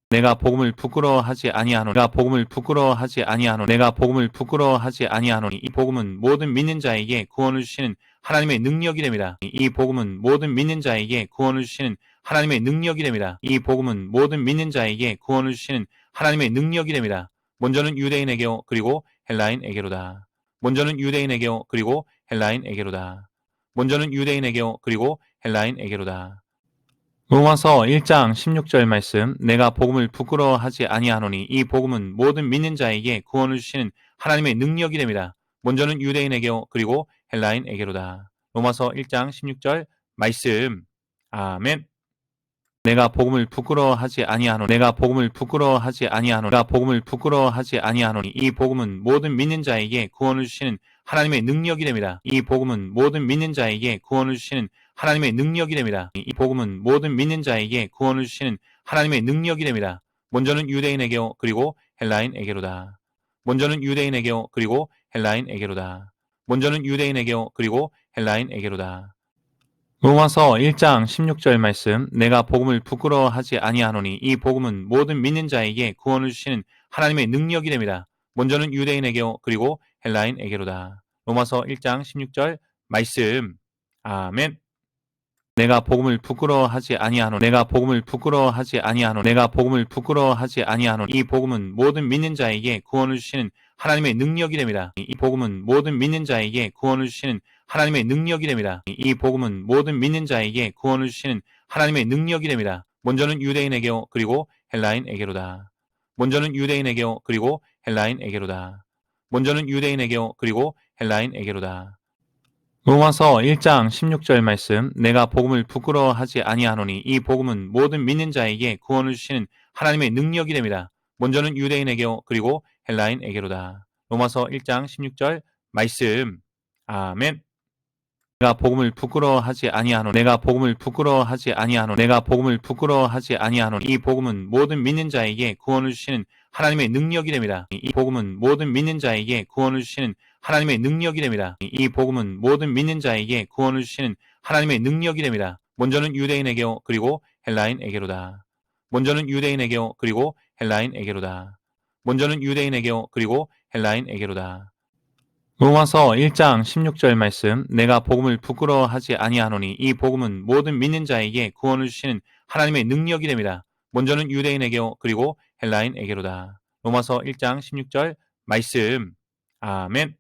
[SPEAKER 1] 내가 복음을 부끄러워하지 아니하노 내가 복음을 부끄러워하지 아니하노 내가 복음을 부끄러워하지 아니하노니 이 복음은 모든 믿는 자에게 구원을 주시는 하나님의 능력이 됩니다. 이 복음은 모든 믿는 자에게 구원을 주시는 하나님의 능력이 됩니다. 이 복음은 모든 믿는 자에게 구원을 주시는 하나님의 능력이 됩니다. 먼저는 유대인에게요 그리고 헬라인에게로다. 먼저는 유대인에게요 그리고 헬라인에게로다. 먼저는 유대인에게요 그리고 헬라인에게로다. 로마서 1장 16절 말씀 내가 복음을 부끄러워하지 아니하노니 이 복음은 모든 믿는 자에게 구원을 주시는 하나님의 능력이 됩니다. 먼저는 유대인에게요 그리고 헬라인에게로다. 로마서 1장 16절 말씀 아멘. 내가 복음을 부끄러워하지 아니하노니 내가 복음을 부끄러워하지 아니하노니 내가 복음을 부끄러워하지 아니하노니 이 복음은 모든 믿는 자에게 구원을 주시는 하나님의 능력이 됩니다. 이 복음은 모든 믿는 자에게 구원을 주시는 하나님의 능력이 됩니다. 이 복음은 모든 믿는 자에게 구원을 주시는 하나님의 능력이 됩니다. 먼저는 유대인에게요 그리고 헬라인에게로다. 먼저는 유대인에게요 그리고 헬라인에게로다. 먼저는 유대인에게요 그리고 헬라인에게로다. 로마서 1장 16절 말씀 내가 복음을 부끄러워하지 아니하노니 이 복음은 모든 믿는 자에게 구원을 주시는 하나님의 능력이 됩니다. 먼저는 유대인에게요 그리고 헬라인에게로다. 로마서 1장 16절 말씀 아멘. 내가 복음을 부끄러워하지 아니하노니 내가 복음을 부끄러워하지 아니하노니 내가 복음을 부끄러워하지 아니하노니 이 복음은 모든 믿는 자에게 구원을 주시는 하나님의 능력이 됩니다. 이 복음은 모든 믿는 자에게 구원을 주시는 하나님의 능력이 됩니다. 이 복음은 모든 믿는 자에게 구원을 주시는 하나님의 능력이 됩니다. 먼저는 유대인에게요 그리고 헬라인에게로다. 먼저는 유대인에게요 그리고 헬라인에게로다. 먼저는 유대인에게요 그리고 헬라인에게로다. 로마서 1장 16절 말씀 내가 복음을 부끄러워하지 아니하노니 이 복음은 모든 믿는 자에게 구원을 주시는 하나님의 능력이 됩니다. 먼저는 유대인에게요 그리고 헬라인에게로다. 로마서 1장 16절 말씀 아멘. 내가 복음을 부끄러워하지 아니하노니 내가 복음을 부끄러워하지 아니하노니 내가 복음을 부끄러워하지 아니하노니 이 복음은 모든 믿는 자에게 구원을 주시는 하나님의 능력이 됩니다. 이 복음은 모든 믿는 자에게 구원을 주시는 하나님의 능력이 됩니다. 이 복음은 모든 믿는 자에게 구원을 주시는 하나님의 능력이 됩니다. 먼저는 유대인에게요 그리고 헬라인에게로다. 먼저는 유대인에게요 그리고 헬라인에게로다. 먼저는 유대인에게요 그리고 헬라인에게로다. 로마서 1장 16절 말씀 내가 복음을 부끄러워하지 아니하노니 이 복음은 모든 믿는 자에게 구원을 주시는 하나님의 능력이 됩니다. 먼저는 유대인에게요 그리고 헬라인에게로다. 로마서 1장 16절 말씀 아멘.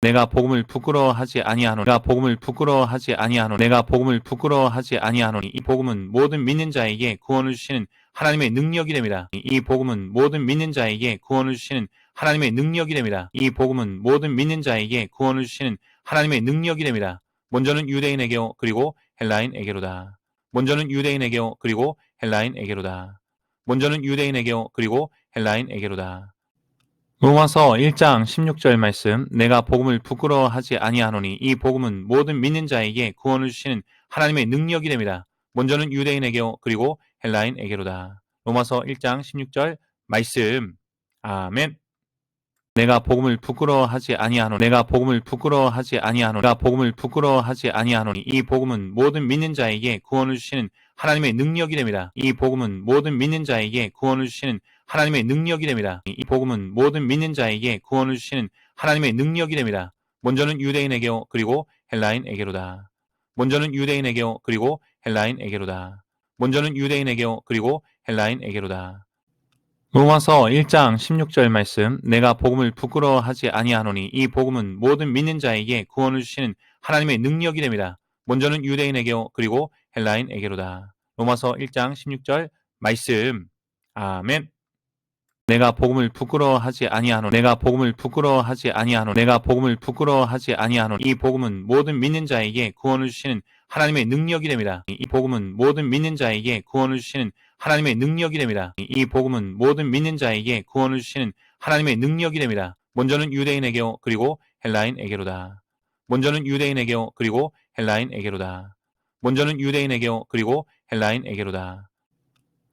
[SPEAKER 1] 내가 복음을 부끄러워하지 아니하노니 내가 복음을 부끄러워하지 아니하노니 내가 복음을 부끄러워하지 아니하노니 이 복음은 모든 믿는 자에게 구원을 주시는 하나님의 능력이 됩니다. 이 복음은 모든 믿는 자에게 구원을 주시는 하나님의 능력이 됩니다. 이 복음은 모든 믿는 자에게 구원을 주시는 하나님의 능력이 됩니다. 먼저는 유대인에게요 그리고 헬라인에게로다. 먼저는 유대인에게요 그리고 헬라인에게로다. 먼저는 유대인에게요 그리고 헬라인에게로다. 로마서 1장 16절 말씀 내가 복음을 부끄러워하지 아니하노니 이 복음은 모든 믿는 자에게 구원을 주시는 하나님의 능력이 됩니다. 먼저는 유대인에게요 그리고 헬라인에게로다. 로마서 1장 16절 말씀 아멘. 내가 복음을 부끄러워하지 아니하노니 내가 복음을 부끄러워하지 아니하노니 내가 복음을 부끄러워하지 아니하노니 이 복음은 모든 믿는 자에게 구원을 주시는 하나님의 능력이 됩니다. 이 복음은 모든 믿는 자에게 구원을 주시는 하나님의 능력이 됩니다. 이 복음은 모든 믿는 자에게 구원을 주시는 하나님의 능력이 됩니다. 먼저는 유대인에게요 그리고 헬라인에게로다. 먼저는 유대인에게요 그리고 헬라인에게로다. 먼저는 유대인에게요 그리고 헬라인에게로다. 로마서 1장 16절 말씀 내가 복음을 부끄러워하지 아니하노니 이 복음은 모든 믿는 자에게 구원을 주시는 하나님의 능력이 됩니다. 먼저는 유대인에게요 그리고 헬라인에게로다. 로마서 1장 16절 말씀 아멘. 내가 복음을 부끄러워하지 아니하노니 내가 복음을 부끄러워하지 아니하노니 내가 복음을 부끄러워하지 아니하노니 이 복음은 모든 믿는 자에게 구원을 주시는 하나님의 능력이 됩니다. 이 복음은 모든 믿는 자에게 구원을 주시는 하나님의 능력이 됩니다. 이 복음은 모든 믿는 자에게 구원을 주시는 하나님의 능력이 됩니다. 먼저는 유대인에게요 그리고 헬라인에게로다. 먼저는 유대인에게요 그리고 헬라인에게로다. 먼저는 유대인에게요 그리고 헬라인에게로다.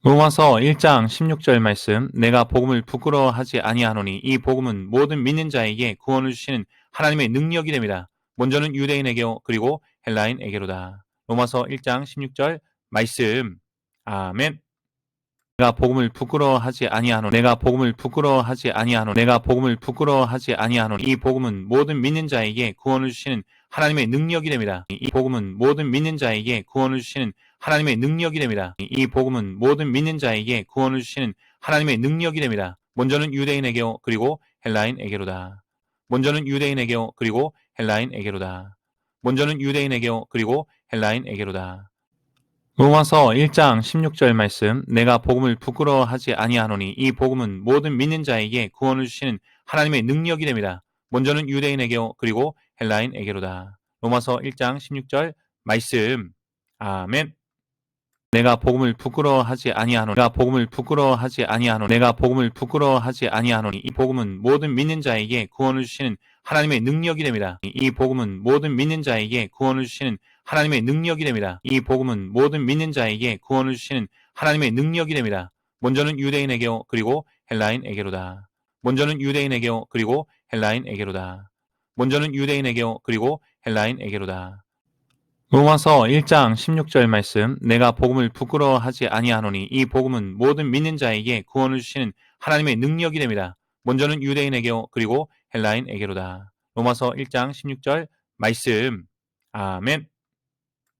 [SPEAKER 1] 로마서 1장 16절 말씀 내가 복음을 부끄러워하지 아니하노니 이 복음은 모든 믿는 자에게 구원을 주시는 하나님의 능력이 됩니다. 먼저는 유대인에게요 그리고 헬라인에게로다. 로마서 1장 16절 말씀 아멘. 내가 복음을 부끄러워하지 아니하노니 내가 복음을 부끄러워하지 아니하노니 내가 복음을 부끄러워하지 아니하노니 이 복음은 모든 믿는 자에게 구원을 주시는 하나님의 능력이 됩니다. 이 복음은 모든 믿는 자에게 구원을 주시는 하나님의 능력이 됩니다. 이 복음은 모든 믿는 자에게 구원을 주시는 하나님의 능력이 됩니다. 먼저는 유대인에게요 그리고 헬라인에게로다. 먼저는 유대인에게요 그리고 헬라인에게로다. 먼저는 유대인에게요 그리고 헬라인에게로다. 로마서 1장 16절 말씀 내가 복음을 부끄러워하지 아니하노니 이 복음은 모든 믿는 자에게 구원을 주시는 하나님의 능력이 됩니다. 먼저는 유대인에게 그리고 헬라인에게로다. 로마서 1장 16절 말씀. 아멘. 내가 복음을 부끄러워하지 아니하노니 내가 복음을 부끄러워하지 아니하노니 내가 복음을 부끄러워하지 아니하노니 이 복음은 모든 믿는 자에게 구원을 주시는 하나님의 능력이 됩니다. 이 복음은 모든 믿는 자에게 구원을 주시는 하나님의 능력이 됩니다. 이 복음은 모든 믿는 자에게 구원을 주시는 하나님의 능력이 됩니다. 먼저는 유대인에게 그리고 헬라인에게로다. 먼저는 유대인에게 그리고 헬라인에게로다. 먼저는 유대인에게 그리고 헬라인에게로다. 로마서 1장 16절 말씀 내가 복음을 부끄러워하지 아니하노니 이 복음은 모든 믿는 자에게 구원을 주시는 하나님의 능력이 됩니다. 먼저는 유대인에게 그리고 헬라인에게로다. 로마서 1장 16절 말씀. 아멘.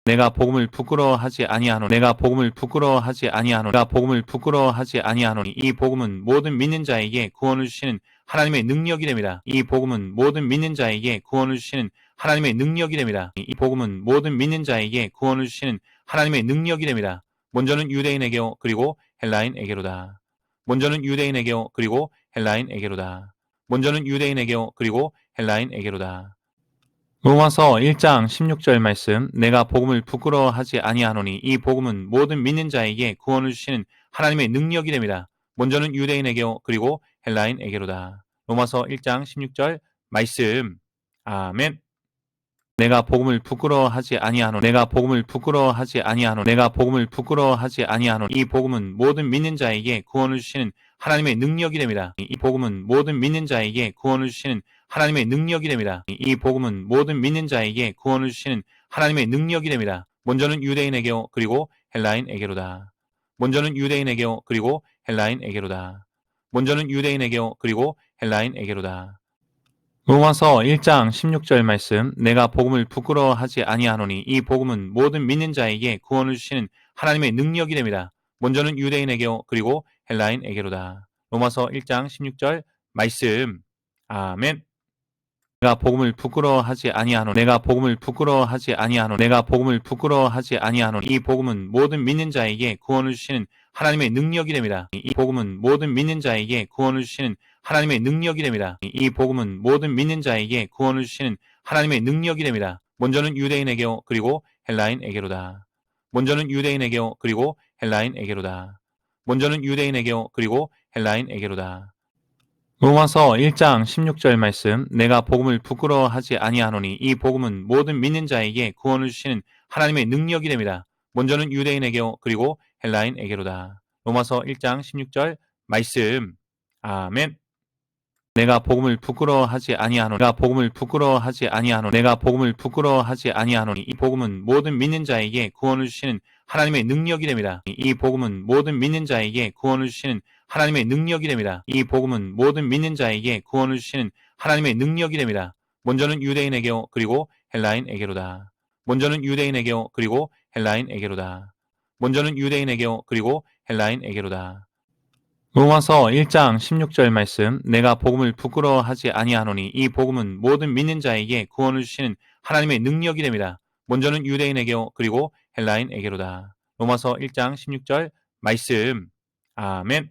[SPEAKER 1] 내가 복음을 부끄러워하지 아니하노니 내가 복음을 부끄러워하지 아니하노니 내가 복음을 부끄러워하지 아니하노니 이 복음은 모든 믿는 자에게 구원을 주시는 하나님의 능력이 됩니다. 이 복음은 모든 믿는 자에게 구원을 주시는 하나님의 능력이 됩니다. 이 복음은 모든 믿는 자에게 구원을 주시는 하나님의 능력이 됩니다. 먼저는 유대인에게 그리고 헬라인에게로다. 먼저는 유대인에게 그리고 헬라인에게로다. 먼저는 유대인에게 그리고 헬라인에게로다. 로마서 1장 16절 말씀 내가 복음을 부끄러워하지 아니하노니 이 복음은 모든 믿는 자에게 구원을 주시는 하나님의 능력이 됩니다. 먼저는 유대인에게 그리고 헬라인에게로다. 로마서 1장 16절 말씀. 아멘. 내가 복음을 부끄러워하지 아니하노니 내가 복음을 부끄러워하지 아니하노니 내가 복음을 부끄러워하지 아니하노니 이 복음은 모든 믿는 자에게 구원을 주시는 하나님의 능력이 됩니다. 이 복음은 모든 믿는 자에게 구원을 주시는 하나님의 능력이 됩니다. 이 복음은 모든 믿는 자에게 구원을 주시는 하나님의 능력이 됩니다. 먼저는 유대인에게 그리고 헬라인에게로다. 먼저는 유대인에게 그리고 헬라인에게로다. 먼저는 유대인에게 그리고 헬라인에게로다. 로마서 1장 16절 말씀 내가 복음을 부끄러워하지 아니하노니 이 복음은 모든 믿는 자에게 구원을 주시는 하나님의 능력이 됩니다. 먼저는 유대인에게 그리고 헬라인에게로다. 로마서 1장 16절 말씀. 아멘. 내가 복음을 부끄러워하지 아니하노니 내가 복음을 부끄러워하지 아니하노니 내가 복음을 부끄러워하지 아니하노니 이 복음은 모든 믿는 자에게 구원을 주시는 하나님의 능력이 됩니다. 이 복음은 모든 믿는 자에게 구원을 주시는 하나님의 능력이 됩니다. 이 복음은 모든 믿는 자에게 구원을 주시는 하나님의 능력이 됩니다. 먼저는 유대인에게 그리고 헬라인에게로다. 먼저는 유대인에게 그리고 헬라인에게로다. 먼저는 유대인에게 그리고 헬라인에게로다. 로마서 1장 16절 말씀 내가 복음을 부끄러워하지 아니하노니 이 복음은 모든 믿는 자에게 구원을 주시는 하나님의 능력이 됩니다. 먼저는 유대인에게 그리고 헬라인에게로다. 로마서 1장 16절 말씀. 아멘. 내가 복음을 부끄러워하지 아니하노니 내가 복음을 부끄러워하지 아니하노니 내가 복음을 부끄러워하지 아니하노니 이 복음은 모든 믿는 자에게 구원을 주시는 하나님의 능력이 됩니다. 이 복음은 모든 믿는 자에게 구원을 주시는 하나님의 능력이 됩니다. 이 복음은 모든 믿는 자에게 구원을 주시는 하나님의 능력이 됩니다. 먼저는 유대인에게 그리고 헬라인에게로다. 먼저는 유대인에게 그리고 헬라인에게로다. 먼저는 유대인에게 그리고 헬라인에게로다. 로마서 1장 16절 말씀 내가 복음을 부끄러워하지 아니하노니 이 복음은 모든 믿는 자에게 구원을 주시는 하나님의 능력이 됩니다. 먼저는 유대인에게 그리고 헬라인에게로다. 로마서 1장 16절 말씀. 아멘.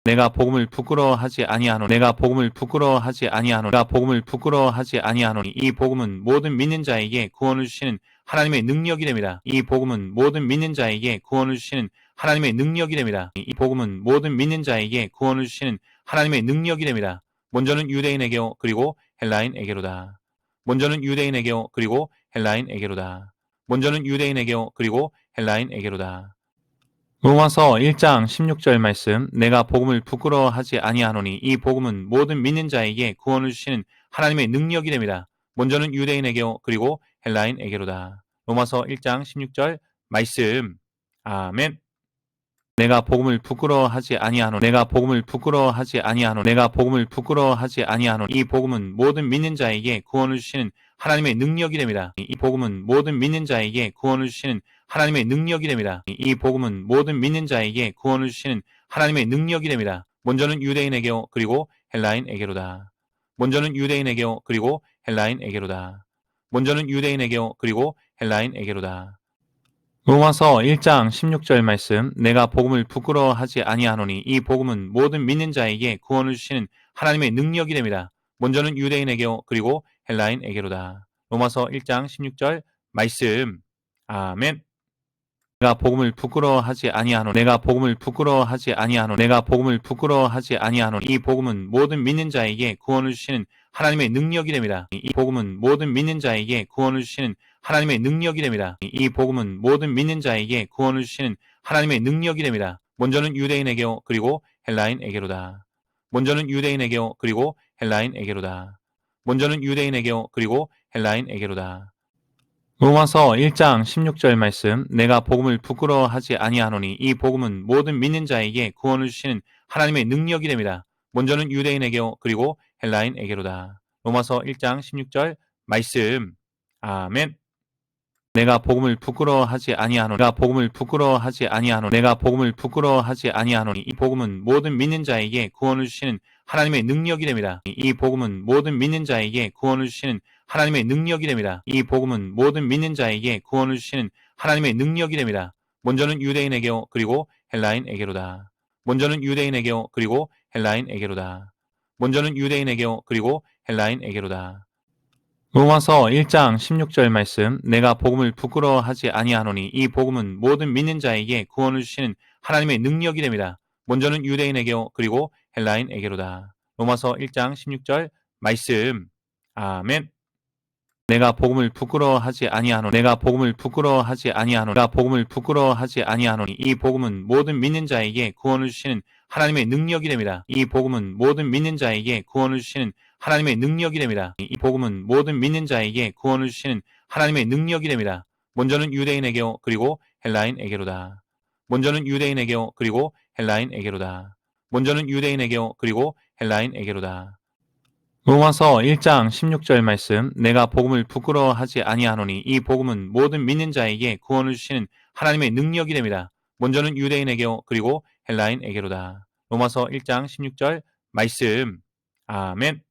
[SPEAKER 1] 내가 복음을 부끄러워하지 아니하노니 내가 복음을 부끄러워하지 아니하노니 내가 복음을 부끄러워하지 아니하노니 이 복음은 모든 믿는 자에게 구원을 주시는 하나님의 능력이 됩니다. 이 복음은 모든 믿는 자에게 구원을 주시는 하나님의 능력이 됩니다. 이 복음은 모든 믿는 자에게 구원을 주시는 하나님의 능력이 됩니다. 먼저는 유대인에게 그리고 헬라인에게로다. 먼저는 유대인에게 그리고 헬라인에게로다. 먼저는 유대인에게 그리고 헬라인에게로다. 로마서 1장 16절 말씀 내가 복음을 부끄러워하지 아니하노니 이 복음은 모든 믿는 자에게 구원을 주시는 하나님의 능력이 됩니다. 먼저는 유대인에게 그리고 헬라인에게로다. 로마서 1장 16절 말씀. 아멘. 내가 복음을 부끄러워하지 아니하노니 내가 복음을 부끄러워하지 아니하노니 내가 복음을 부끄러워하지 아니하노니 이 복음은 모든 믿는 자에게 구원을 주시는 하나님의 능력이 됩니다. 이 복음은 모든 믿는 자에게 구원을 주시는 하나님의 능력이 됩니다. 이 복음은 모든 믿는 자에게 구원을 주시는 하나님의 능력이 됩니다. 먼저는 유대인에게 그리고 헬라인에게로다. 먼저는 유대인에게 그리고 헬라인에게로다. 먼저는 유대인에게 그리고 헬라인에게로다. 로마서 1장 16절 말씀 내가 복음을 부끄러워하지 아니하노니 이 복음은 모든 믿는 자에게 구원을 주시는 하나님의 능력이 됨이라. 먼저는 유대인에게 그리고 헬라인에게로다. 로마서 1장 16절 말씀. 아멘. 내가 복음을 부끄러워하지 아니하노니 내가 복음을 부끄러워하지 아니하노니 내가 복음을 부끄러워하지 아니하노니 이 복음은 모든 믿는 자에게 구원을 주시는 하나님의 능력이 됨이라. 이 복음은 모든 믿는 자에게 구원을 주시는 하나님의 능력이 됨이라. 이 복음은 모든 믿는 자에게 구원을 주시는 하나님의 능력이 됨이라. 먼저는 유대인에게 그리고 헬라인에게로다. 먼저는 유대인에게 그리고 헬라인에게로다. 먼저는 유대인에게 그리고 헬라인에게로다. 로마서 1장 16절 말씀 내가 복음을 부끄러워하지 아니하노니 이 복음은 모든 믿는 자에게 구원을 주시는 하나님의 능력이 됨이라. 먼저는 유대인에게 그리고 헬라인에게로다. 로마서 1장 16절 말씀. 아멘. 내가 복음을 부끄러워하지 아니하노니 내가 복음을 부끄러워하지 아니하노니 내가 복음을 부끄러워하지 아니하노니 이 복음은 모든 믿는 자에게 구원을 주시는 하나님의 능력이 됨이라. 이 복음은 모든 믿는 자에게 구원을 주시는 하나님의 능력이 됨이라. 이 복음은 모든 믿는 자에게 구원을 주시는 하나님의 능력이 됨이라. 먼저는 유대인에게 그리고 헬라인에게로다. 먼저는 유대인에게 그리고 헬라인에게로다. 먼저는 유대인에게 그리고 헬라인에게로다. 로마서 1장 16절 말씀 내가 복음을 부끄러워하지 아니하노니 이 복음은 모든 믿는 자에게 구원을 주시는 하나님의 능력이 됨이라. 먼저는 유대인에게 그리고 헬라인에게로다. 로마서 1장 16절 말씀. 아멘. 내가 복음을 부끄러워하지 아니하노니 내가 복음을 부끄러워하지 아니하노니 내가 복음을 부끄러워하지 아니하노니 이 복음은 모든 믿는 자에게 구원을 주시는 하나님의 능력이 됨이라. 이 복음은 모든 믿는 자에게 구원을 주시는 하나님의 능력이 됨이라. 이 복음은 모든 믿는 자에게 구원을 주시는 하나님의 능력이 됨이라. 먼저는 유대인에게 그리고 헬라인에게로다. 먼저는 유대인에게 그리고 헬라인에게로다. 먼저는 유대인에게 그리고 헬라인에게로다. 로마서 1장 16절 말씀 내가 복음을 부끄러워하지 아니하노니 이 복음은 모든 믿는 자에게 구원을 주시는 하나님의 능력이 됨이라. 먼저는 유대인에게 그리고 헬라인에게로다. 로마서 1장 16절 말씀. 아멘.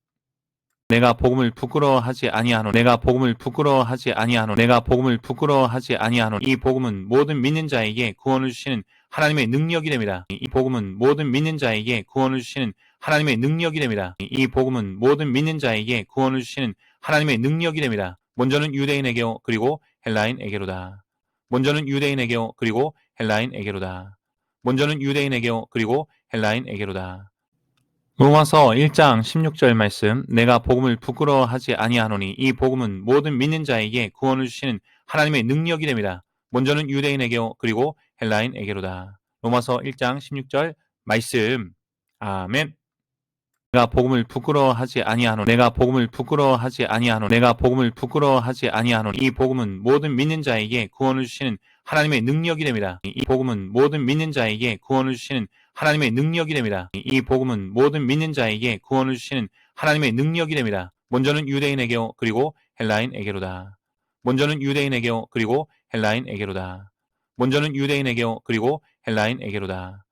[SPEAKER 1] 내가 복음을 부끄러워하지 아니하노니 내가 복음을 부끄러워하지 아니하노니 내가 복음을 부끄러워하지 아니하노니 이 복음은 모든 믿는 자에게 구원을 주시는 하나님의 능력이 됨이라. 이 복음은 모든 믿는 자에게 구원을 주시는 하나님의 능력이 됨이라. 이 복음은 모든 믿는 자에게 구원을 주시는 하나님의 능력이 됨이라. 먼저는 유대인에게 그리고 헬라인에게로다. 먼저는 유대인에게 그리고 헬라인에게로다. 먼저는 유대인에게 그리고 헬라인에게로다. 로마서 1장 16절 말씀 내가 복음을 부끄러워하지 아니하노니 이 복음은 모든 믿는 자에게 구원을 주시는 하나님의 능력이 됨이라. 먼저는 유대인에게 그리고 헬라인에게로다. 로마서 1장 16절 말씀. 아멘. 내가 복음을 부끄러워하지 아니하노니 내가 복음을 부끄러워하지 아니하노니 내가 복음을 부끄러워하지 아니하노니 이 복음은 모든 믿는 자에게 구원을 주시는 하나님의 능력이 됨이라. 이 복음은 모든 믿는 자에게 구원을 주시는 하나님의 능력이 됨이라. 이 복음은 모든 믿는 자에게 구원을 주시는 하나님의 능력이 됨이라. 먼저는 유대인에게 그리고 헬라인에게로다. 먼저는 유대인에게 그리고 헬라인에게로다. 먼저는 유대인에게 그리고 헬라인에게로다.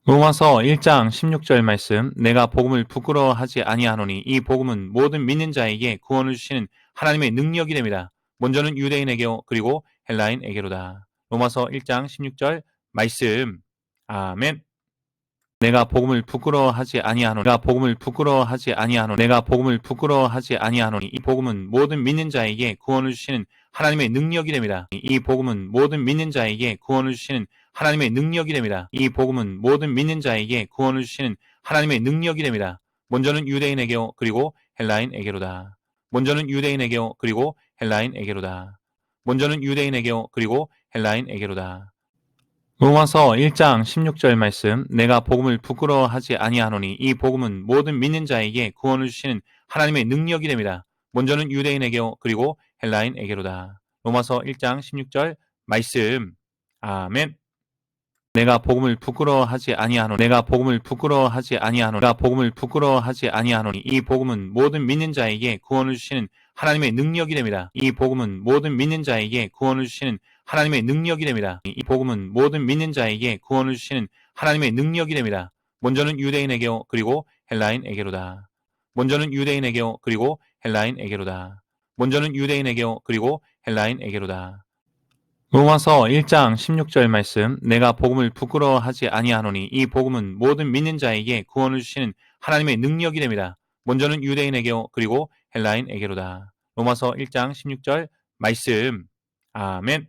[SPEAKER 1] 로마서 1장 16절 말씀 내가 복음을 부끄러워하지 아니하노니 이 복음은 모든 믿는 자에게 구원을 주시는 하나님의 능력이 됨이라. 먼저는 유대인에게 그리고 헬라인에게로다. 로마서 1장 16절 말씀. 아멘. 내가 복음을 부끄러워하지 아니하노니 내가 복음을 부끄러워하지 아니하노니 내가 복음을 부끄러워하지 아니하노니 이 복음은 모든 믿는 자에게 구원을 주시는 하나님의 능력이 됨이라. 이 복음은 모든 믿는 자에게 구원을 주시는 하나님의 능력이 됨이라. 이 복음은 모든 믿는 자에게 구원을 주시는 하나님의 능력이 됨이라. 먼저는 유대인에게 그리고 헬라인에게로다. 먼저는 유대인에게 그리고 헬라인에게로다. 먼저는 유대인에게 그리고 헬라인에게로다. 로마서 1장 16절 말씀 내가 복음을 부끄러워하지 아니하노니 이 복음은 모든 믿는 자에게 구원을 주시는 하나님의 능력이 됨이라. 먼저는 유대인에게 그리고 헬라인에게로다. 로마서 1장 16절 말씀. 아멘. 내가 복음을 부끄러워하지 아니하노니 내가 복음을 부끄러워하지 아니하노니 내가 복음을 부끄러워하지 아니하노니 이 복음은 모든 믿는 자에게 구원을 주시는 하나님의 능력이 됨이라. 이 복음은 모든 믿는 자에게 구원을 주시는 하나님의 능력이 됨이라. 이 복음은 모든 믿는 자에게 구원을 주시는 하나님의 능력이 됨이라. 먼저는 유대인에게 그리고 헬라인에게로다. 먼저는 유대인에게 그리고 헬라인에게로다. 먼저는 유대인에게 그리고 헬라인에게로다. 로마서 1장 16절 말씀 내가 복음을 부끄러워하지 아니하노니 이 복음은 모든 믿는 자에게 구원을 주시는 하나님의 능력이 됩니다. 먼저는 유대인에게 그리고 헬라인에게로다. 로마서 1장 16절 말씀 아멘.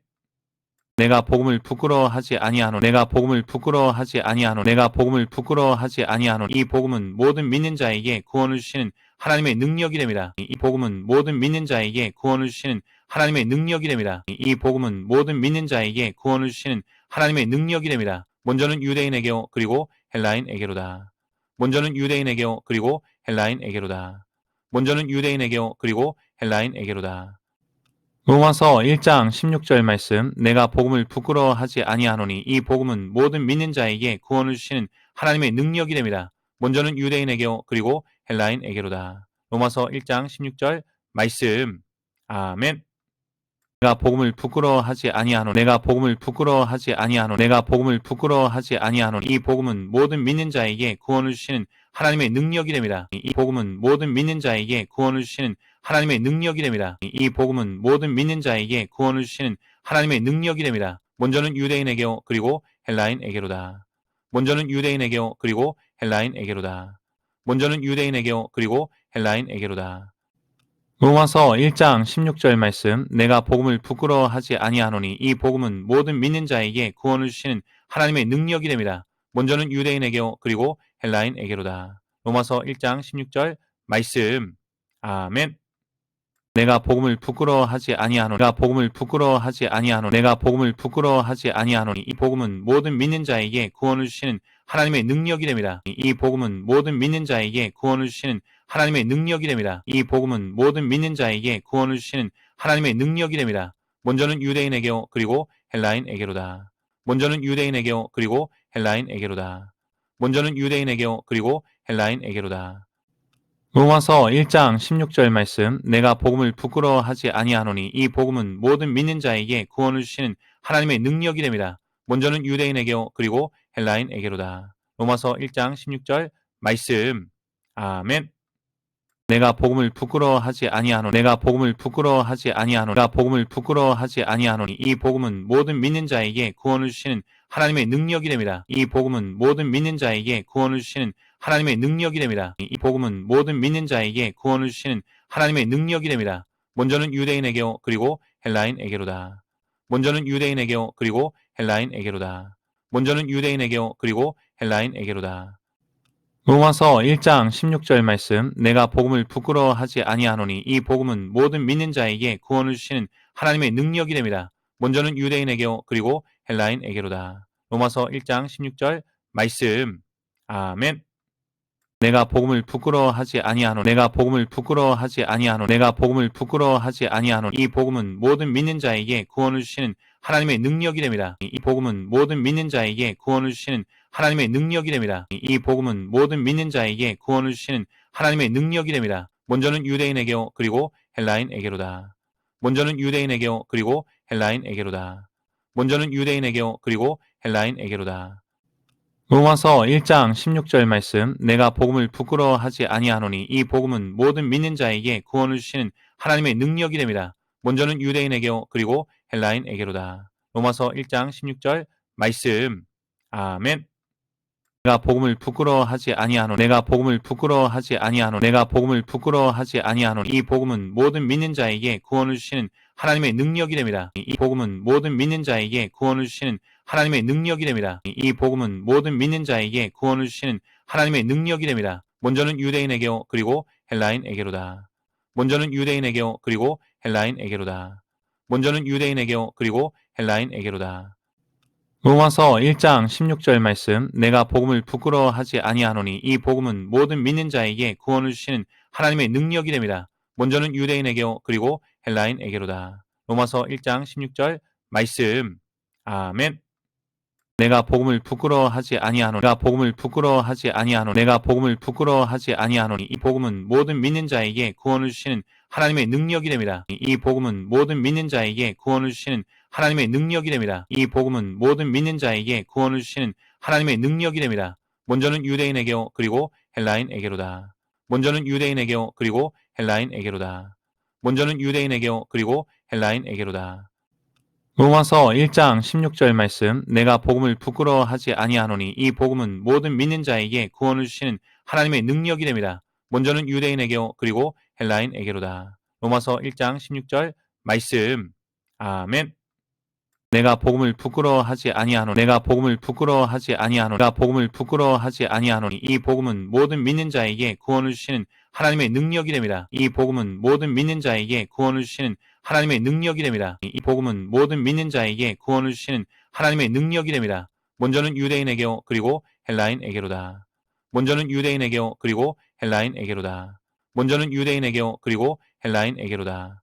[SPEAKER 1] 내가 복음을 부끄러워하지 아니하노 내가 복음을 부끄러워하지 아니하노 내가 복음을 부끄러워하지 아니하노 이 복음은 모든 믿는 자에게 구원을 주시는 하나님의 능력이 됩니다. 이 복음은 모든 믿는 자에게 구원을 주시는 하나님의 능력이 됩니다. 이 복음은 모든 믿는 자에게 구원을 주시는 하나님의 능력이 됩니다. 먼저는 유대인에게 그리고 헬라인에게로다. 먼저는 유대인에게 그리고 헬라인에게로다. 먼저는 유대인에게 그리고 헬라인에게로다. 로마서 1장 16절 말씀 내가 복음을 부끄러워하지 아니하노니 이 복음은 모든 믿는 자에게 구원을 주시는 하나님의 능력이 됩니다. 먼저는 유대인에게 그리고 헬라인에게로다. 로마서 1장 16절 말씀 아멘. 내가 복음을 부끄러워하지 아니하노 내가 복음을 부끄러워하지 아니하노 내가 복음을 부끄러워하지 아니하노 이 복음은 모든 믿는 자에게 구원을 주시는 하나님의 능력이 됩니다. 이 복음은 모든 믿는 자에게 구원을 주시는 하나님의 능력이 됩니다. 이 복음은 모든 믿는 자에게 구원을 주시는 하나님의 능력이 됩니다. 먼저는 유대인에게 그리고 헬라인에게로다. 먼저는 유대인에게 그리고 헬라인에게로다. 먼저는 유대인에게 그리고 헬라인에게로다. 로마서 1장 16절 말씀 내가 복음을 부끄러워하지 아니하노니 이 복음은 모든 믿는 자에게 구원을 주시는 하나님의 능력이 됩니다. 먼저는 유대인에게 그리고 헬라인에게로다. 로마서 1장 16절 말씀 아멘. 내가 복음을 부끄러워하지 아니하노 내가 복음을 부끄러워하지 아니하노 내가 복음을 부끄러워하지 아니하노니 이 복음은 모든 믿는 자에게 구원을 주시는 하나님의 능력이 됩니다. 이 복음은 모든 믿는 자에게 구원을 주시는 하나님의 능력이 됩니다. 이 복음은 모든 믿는 자에게 구원을 주시는 하나님의 능력이 됩니다. 먼저는 유대인에게 그리고 헬라인에게로다. 먼저는 유대인에게 그리고 헬라인에게로다. 먼저는 유대인에게 그리고 헬라인에게로다. 로마서 1장 16절 말씀 내가 복음을 부끄러워하지 아니하노니 이 복음은 모든 믿는 자에게 구원을 주시는 하나님의 능력이 됩니다. 먼저는 유대인에게 그리고 헬라인에게로다. 로마서 1장 16절 말씀 아멘. 내가 복음을 부끄러워하지 아니하노 내가 복음을 부끄러워하지 아니하노 내가 복음을 부끄러워하지 아니하노니 이 복음은 모든 믿는 자에게 구원을 주시는 하나님의 능력이 됩니다. 이 복음은 모든 믿는 자에게 구원을 주시는 하나님의 능력이 됩니다. 이 복음은 모든 믿는 자에게 구원을 주시는 하나님의 능력이 됩니다. 먼저는 유대인에게 그리고 헬라인에게로다. 먼저는 유대인에게 그리고 헬라인에게로다. 먼저는 유대인에게 그리고 헬라인에게로다. 로마서 1장 16절 말씀 내가 복음을 부끄러워하지 아니하노니 이 복음은 모든 믿는 자에게 구원을 주시는 하나님의 능력이 됩니다. 먼저는 유대인에게 그리고 헬라인에게로다. 로마서 1장 16절 말씀 아멘. 내가 복음을 부끄러워하지 아니하노 내가 복음을 부끄러워하지 아니하노 내가 복음을 부끄러워하지 아니하노 이 복음은 모든 믿는 자에게 구원을 주시는 하나님의 능력이 됩니다. 이 복음은 모든 믿는 자에게 구원을 주시는 하나님의 능력이 됩니다. 이 복음은 모든 믿는 자에게 구원을 주시는 하나님의 능력이 됩니다. 먼저는 유대인에게 그리고 헬라인에게로다. 먼저는 유대인에게 그리고 헬라인에게로다. 먼저는 유대인에게 그리고 헬라인에게로다. 로마서 1장 16절 말씀 내가 복음을 부끄러워하지 아니하노니 이 복음은 모든 믿는 자에게 구원을 주시는 하나님의 능력이 됩니다. 먼저는 유대인에게 그리고 헬라인에게로다. 로마서 1장 16절 말씀 아멘. 내가 복음을 부끄러워하지 아니하노 내가 복음을 부끄러워하지 아니하노 내가 복음을 부끄러워하지 아니하노 이 복음은 모든 믿는 자에게 구원을 주시는 하나님의 능력이 됩니다. 이 복음은 모든 믿는 자에게 구원을 주시는 하나님의 능력이 됩니다. 이 복음은 모든 믿는 자에게 구원을 주시는 하나님의 능력이 됩니다. 먼저는 유대인에게 그리고 헬라인에게로다. 먼저는 유대인에게 그리고 헬라인에게로다. 먼저는 유대인에게 그리고 헬라인에게로다. 로마서 1장 16절 말씀 내가 복음을 부끄러워하지 아니하노니 이 복음은 모든 믿는 자에게 구원을 주시는 하나님의 능력이 됩니다. 먼저는 유대인에게 그리고 헬라인에게로다. 로마서 1장 16절 말씀 아멘. 내가 복음을 부끄러워하지 아니하노 내가 복음을 부끄러워하지 아니하노 내가 복음을 부끄러워하지 아니하노니 이 복음은 모든 믿는 자에게 구원을 주시는 하나님의 능력이 됩니다. 이 복음은 모든 믿는 자에게 구원을 주시는 하나님의 능력이 됩니다. 이 복음은 모든 믿는 자에게 구원을 주시는 하나님의 능력이 됩니다. 먼저는 유대인에게 그리고 헬라인에게로다. 먼저는 유대인에게 그리고 헬라인에게로다. 먼저는 유대인에게 그리고 헬라인에게로다. 로마서 1장 16절 말씀 내가 복음을 부끄러워하지 아니하노니 이 복음은 모든 믿는 자에게 구원을 주시는 하나님의 능력이 됩니다. 먼저는 유대인에게 그리고 헬라인에게로다. 로마서 1장 16절 말씀. 아멘. 내가 복음을 부끄러워하지 아니하노니 내가 복음을 부끄러워하지 아니하노니 내가 복음을 부끄러워하지 아니하노니 이 복음은 모든 믿는 자에게 구원을 주시는 하나님의 능력이 됩니다. 이 복음은 모든 믿는 자에게 구원을 주시는 하나님의 능력이 됩니다. 이 복음은 모든 믿는 자에게 구원을 주시는 하나님의 능력이 됩니다. 먼저는 유대인에게 그리고 헬라인에게로다. 먼저는 유대인에게 그리고 헬라인에게로다. 먼저는 유대인에게 그리고 헬라인에게로다.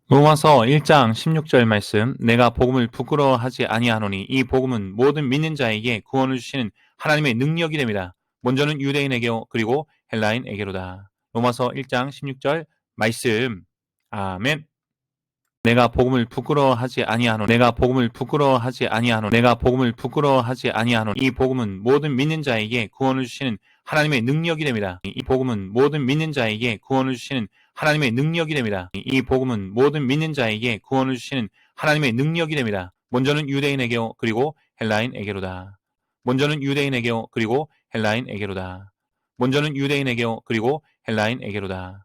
[SPEAKER 1] 로마서 1장 16절 말씀 내가 복음을 부끄러워하지 아니하노니 이 복음은 모든 믿는 자에게 구원을 주시는 하나님의 능력이 됩니다. 먼저는 유대인에게 그리고 헬라인에게로다. 로마서 1장 16절 말씀. 아멘. 내가 복음을 부끄러워하지 아니하노니 내가 복음을 부끄러워하지 아니하노니 내가 복음을 부끄러워하지 아니하노니 이 복음은 모든 믿는 자에게 구원을 주시는 하나님의 능력이 됩니다. 이 복음은 모든 믿는 자에게 구원을 주시는 하나님의 능력이 됩니다. 이 복음은 모든 믿는 자에게 구원을 주시는 하나님의 능력이 됩니다. 먼저는 유대인에게 그리고 헬라인에게로다. 먼저는 유대인에게 그리고 헬라인에게로다. 먼저는 유대인에게 그리고 헬라인에게로다.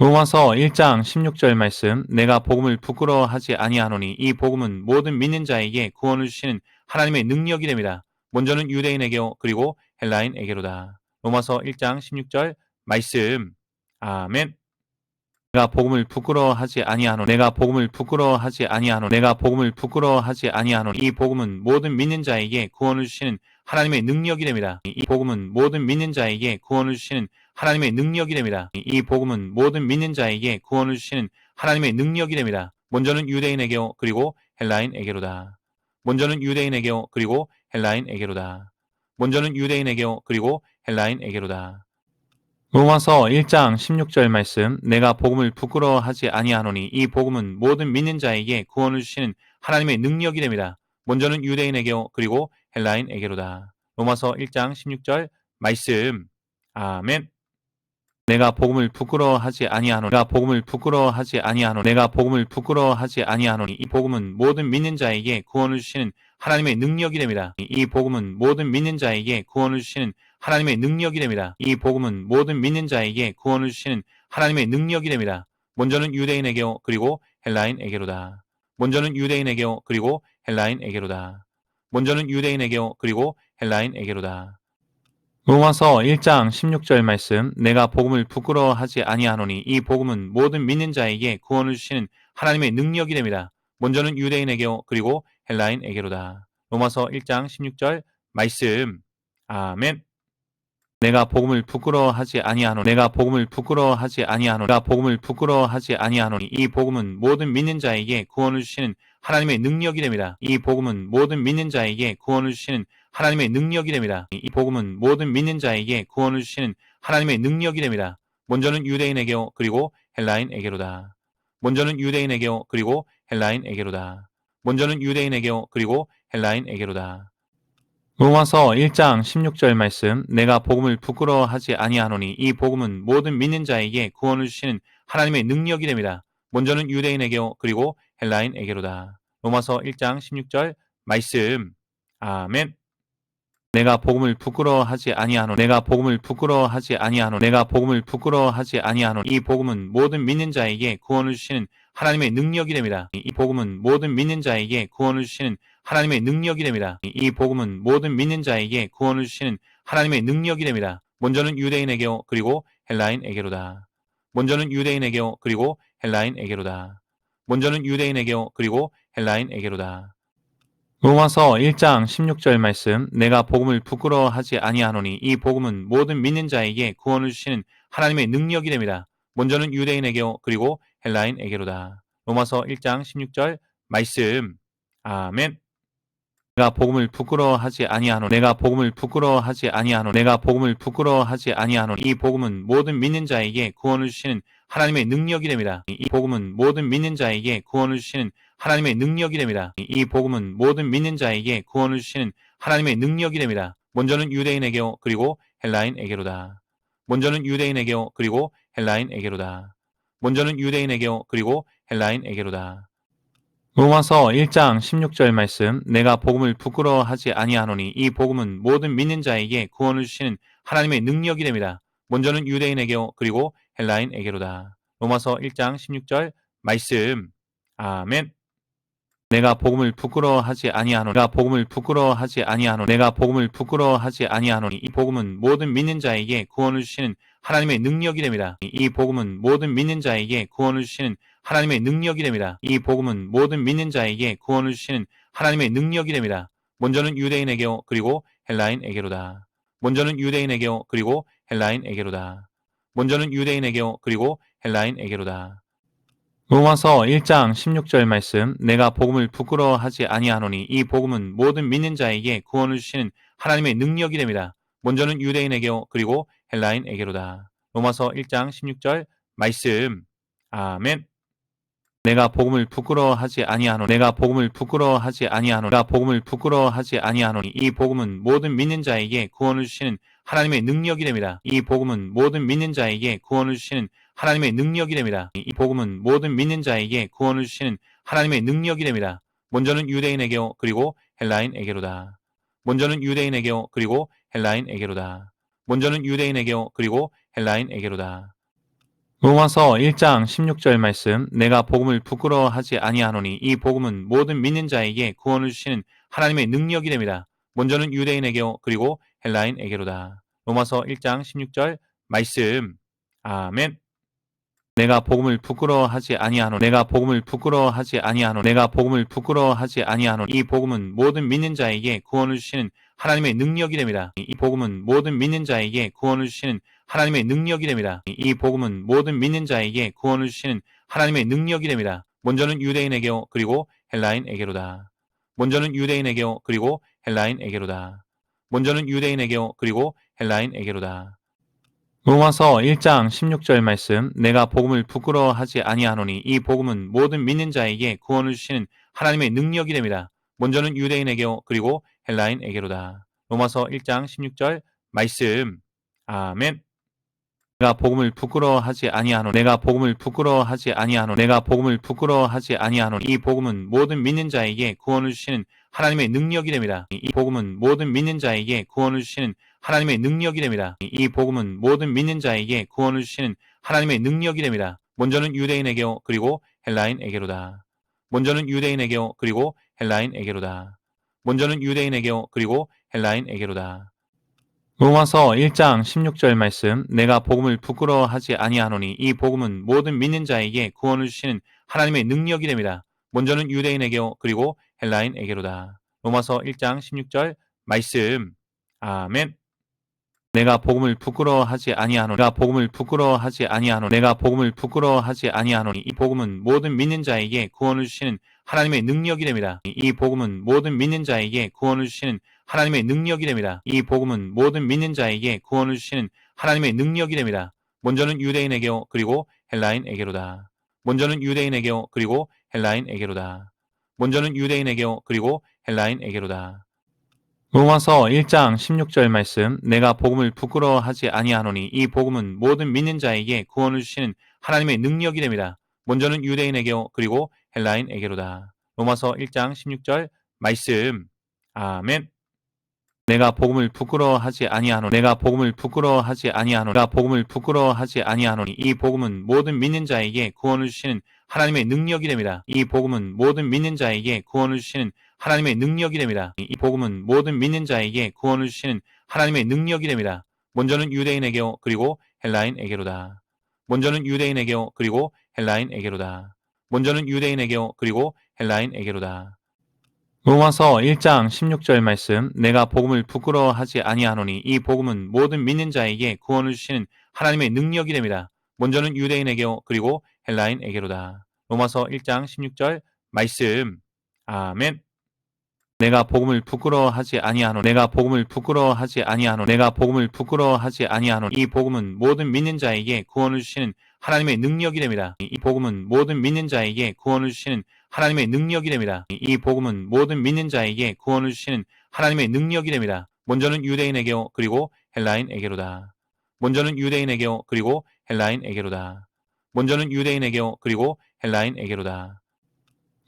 [SPEAKER 1] 로마서 1장 16절 말씀 내가 복음을 부끄러워하지 아니하노니 이 복음은 모든 믿는 자에게 구원을 주시는 하나님의 능력이 됩니다. 먼저는 유대인에게 그리고 헬라인에게로다. 로마서 1장 16절 말씀. 아멘. 내가 복음을 부끄러워하지 아니하노니 내가 복음을 부끄러워하지 아니하노니 내가 복음을 부끄러워하지 아니하노니 이 복음은 모든 믿는 자에게 구원을 주시는 하나님의 능력이 됩니다. 이 복음은 모든 믿는 자에게 구원을 주시는 하나님의 능력이 됩니다. 이 복음은 모든 믿는 자에게 구원을 주시는 하나님의 능력이 됩니다. 먼저는 유대인에게 그리고 헬라인에게로다. 먼저는 유대인에게 그리고 헬라인에게로다. 먼저는 유대인에게 그리고 헬라인에게로다. 로마서 1장 16절 말씀 내가 복음을 부끄러워하지 아니하노니 이 복음은 모든 믿는 자에게 구원을 주시는 하나님의 능력이 됩니다. 먼저는 유대인에게 그리고 헬라인에게로다. 로마서 1장 16절 말씀. 아멘. 내가 복음을 부끄러워하지 아니하노니 내가 복음을 부끄러워하지 아니하노니 내가 복음을 부끄러워하지 아니하노니 이 복음은 모든 믿는 자에게 구원을 주시는 하나님의 능력이 됩니다. 이 복음은 모든 믿는 자에게 구원을 주시는 하나님의 능력이 됩니다. 이 복음은 모든 믿는 자에게 구원을 주시는 하나님의 능력이 됩니다. 먼저는 유대인에게 그리고 헬라인에게로다. 먼저는 유대인에게 그리고 헬라인에게로다. 먼저는 유대인에게 그리고 헬라인에게로다. 로마서 1장 16절 말씀 내가 복음을 부끄러워하지 아니하노니 이 복음은 모든 믿는 자에게 구원을 주시는 하나님의 능력이 됩니다. 먼저는 유대인에게 그리고 헬라인에게로다. 로마서 1장 16절 말씀. 아멘. 내가 복음을 부끄러워하지 아니하노니 내가 복음을 부끄러워하지 아니하노니 내가 복음을 부끄러워하지 아니하노니 이 복음은 모든 믿는 자에게 구원을 주시는 하나님의 능력이 됩니다. 이 복음은 모든 믿는 자에게 구원을 주시는 하나님의 능력이 됩니다. 이 복음은 모든 믿는 자에게 구원을 주시는 하나님의 능력이 됩니다. 먼저는 유대인에게 그리고 헬라인에게로다. 먼저는 유대인에게 그리고 헬라인에게로다. 먼저는 유대인에게 그리고 헬라인에게로다. 로마서 1장 16절 말씀 내가 복음을 부끄러워하지 아니하노니 이 복음은 모든 믿는 자에게 구원을 주시는 하나님의 능력이 됩니다. 먼저는 유대인에게 그리고 헬라인에게로다. 로마서 1장 16절 말씀. 아멘. 내가 복음을 부끄러워하지 아니하노니 내가 복음을 부끄러워하지 아니하노니 내가 복음을 부끄러워하지 아니하노니 이 복음은 모든 믿는 자에게 구원을 주시는 하나님의 능력이 됩니다. 이 복음은 모든 믿는 자에게 구원을 주시는 하나님의 능력이 됩니다. 이 복음은 모든 믿는 자에게 구원을 주시는 하나님의 능력이 됩니다. 먼저는 유대인에게 그리고 헬라인에게로다. 먼저는 유대인에게 그리고 헬라인에게로다. 먼저는 유대인에게 그리고 헬라인에게로다. 로마서 1장 16절 말씀 내가 복음을 부끄러워하지 아니하노니 이 복음은 모든 믿는 자에게 구원을 주시는 하나님의 능력이 됩니다. 먼저는 유대인에게 그리고 헬라인에게로다. 로마서 1장 16절 말씀. 아멘. 내가 복음을 부끄러워하지 아니하노니 내가 복음을 부끄러워하지 아니하노니 내가 복음을 부끄러워하지 아니하노니 이 복음은 모든 믿는 자에게 구원을 주시는 하나님의 능력이 됩니다. 이 복음은 모든 믿는 자에게 구원을 주시는 하나님의 능력이 됩니다. 이 복음은 모든 믿는 자에게 구원을 주시는 하나님의 능력이 됩니다. 먼저는 유대인에게 그리고 헬라인에게로다. 먼저는 유대인에게 그리고 헬라인에게로다. 먼저는 유대인에게 그리고 헬라인에게로다. 로마서 1장 16절 말씀 내가 복음을 부끄러워하지 아니하노니 이 복음은 모든 믿는 자에게 구원을 주시는 하나님의 능력이 됩니다. 먼저는 유대인에게요 그리고 헬라인에게로다. 로마서 1장 16절 말씀. 아멘. 내가 복음을 부끄러워하지 아니하노니 내가 복음을 부끄러워하지 아니하노니 내가 복음을 부끄러워하지 아니하노니 이 복음은 모든 믿는 자에게 구원을 주시는 하나님의 능력이 됩니다. 이 복음은 모든 믿는 자에게 구원을 주시는 하나님의 능력이 됩니다. 이 복음은 모든 믿는 자에게 구원을 주시는 하나님의 능력이 됩니다. 먼저는 유대인에게요 그리고 헬라인에게로다. 먼저는 유대인에게요 그리고 헬라인에게로다. 먼저는 유대인에게요 그리고 헬라인에게로다. 로마서 1장 16절 말씀 내가 복음을 부끄러워하지 아니하노니 이 복음은 모든 믿는 자에게 구원을 주시는 하나님의 능력이 됩니다. 먼저는 유대인에게요 그리고 헬라인에게로다. 로마서 1장 16절 말씀. 아멘. 내가 복음을 부끄러워하지 아니하노니 내가 복음을 부끄러워하지 아니하노니 내가 복음을 부끄러워하지 아니하노니 이 복음은 모든 믿는 자에게 구원을 주시는 하나님의 능력이 됩니다. 이 복음은 모든 믿는 자에게 구원을 주시는 하나님의 능력이 됩니다. 이 복음은 모든 믿는 자에게 구원을 주시는 하나님의 능력이 됩니다. 먼저는 유대인에게요 그리고 헬라인에게로다. 먼저는 유대인에게요 그리고 헬라인에게로다. 먼저는 유대인에게요 그리고 헬라인에게로다. 로마서 1장 16절 말씀 내가 복음을 부끄러워하지 아니하노니 이 복음은 모든 믿는 자에게 구원을 주시는 하나님의 능력이 됩니다. 먼저는 유대인에게요 그리고 헬라인에게로다. 로마서 1장 16절 말씀. 아멘. 내가 복음을 부끄러워하지 아니하노니 내가 복음을 부끄러워하지 아니하노니 내가 복음을 부끄러워하지 아니하노니 이 복음은 모든 믿는 자에게 구원을 주시는 하나님의 능력이 됩니다. 이 복음은 모든 믿는 자에게 구원을 주시는 하나님의 능력이 됩니다. 이 복음은 모든 믿는 자에게 구원을 주시는 하나님의 능력이 됩니다. 먼저는 유대인에게요 그리고 헬라인에게로다. 먼저는 유대인에게요 그리고 헬라인에게로다. 먼저는 유대인에게요 그리고 헬라인에게로다. 로마서 1장 16절 말씀 내가 복음을 부끄러워하지 아니하노니 이 복음은 모든 믿는 자에게 구원을 주시는 하나님의 능력이 됩니다. 먼저는 유대인에게요 그리고 헬라인에게로다. 로마서 1장 16절 말씀. 아멘. 내가 복음을 부끄러워하지 아니하노니 내가 복음을 부끄러워하지 아니하노니 내가 복음을 부끄러워하지 아니하노니 이 복음은 모든 믿는 자에게 구원을 주시는 하나님의 능력이 됩니다. 이 복음은 모든 믿는 자에게 구원을 주시는 하나님의 능력이 됩니다. 이 복음은 모든 믿는 자에게 구원을 주시는 하나님의 능력이 됩니다. 먼저는 유대인에게요 그리고 헬라인에게로다. 먼저는 유대인에게요 그리고 헬라인에게로다. 먼저는 유대인에게요 그리고 헬라인에게로다. 로마서 1장 16절 말씀 내가 복음을 부끄러워하지 아니하노니 이 복음은 모든 믿는 자에게 구원을 주시는 하나님의 능력이 됩니다. 먼저는 유대인에게요 그리고 헬라인에게로다. 로마서 1장 16절 말씀. 아멘. 내가 복음을 부끄러워하지 아니하노니 내가 복음을 부끄러워하지 아니하노니 내가 복음을 부끄러워하지 아니하노니 이 복음은 모든 믿는 자에게 구원을 주시는 하나님의 능력이 됩니다. 이 복음은 모든 믿는 자에게 구원을 주시는 하나님의 능력이 됩니다. 이 복음은 모든 믿는 자에게 구원을 주시는 하나님의 능력이 됩니다. 먼저는 유대인에게요 그리고 헬라인에게로다. 먼저는 유대인에게요 그리고 헬라인에게로다. 먼저는 유대인에게요 그리고 헬라인에게로다. 로마서 1장 16절 말씀 내가 복음을 부끄러워하지 아니하노니 이 복음은 모든 믿는 자에게 구원을 주시는 하나님의 능력이 됩니다. 먼저는 유대인에게요 그리고 헬라인에게로다. 로마서 1장 16절 말씀. 아멘. 내가 복음을 부끄러워하지 아니하노니 내가 복음을 부끄러워하지 아니하노니 내가 복음을 부끄러워하지 아니하노니 이 복음은 모든 믿는 자에게 구원을 주시는 하나님의 능력이 됩니다. 이 복음은 모든 믿는 자에게 구원을 주시는 하나님의 능력이 됩니다. 이 복음은 모든 믿는 자에게 구원을 주시는 하나님의 능력이 됩니다. 먼저는 유대인에게요 그리고 헬라인에게로다. 먼저는 유대인에게요 그리고 헬라인에게로다. 먼저는 유대인에게요 그리고 헬라인에게로다. 로마서 1장 16절 말씀 내가 복음을 부끄러워하지 아니하노니 이 복음은 모든 믿는 자에게 구원을 주시는 하나님의 능력이 됩니다. 먼저는 유대인에게요 그리고 헬라인에게로다. 로마서 1장 16절 말씀. 아멘. 내가 복음을 부끄러워하지 아니하노니 내가 복음을 부끄러워하지 아니하노니 내가 복음을 부끄러워하지 아니하노니 이 복음은 모든 믿는 자에게 구원을 주시는 하나님의 능력이 됩니다. 이 복음은 모든 믿는 자에게 구원을 주시는 하나님의 능력이 됩니다. 이 복음은 모든 믿는 자에게 구원을 주시는 하나님의 능력이 됩니다. 먼저는 유대인에게요 그리고 헬라인에게로다. 먼저는 유대인에게요 그리고 헬라인에게로다. 먼저는 유대인에게요 그리고 헬라인에게로다.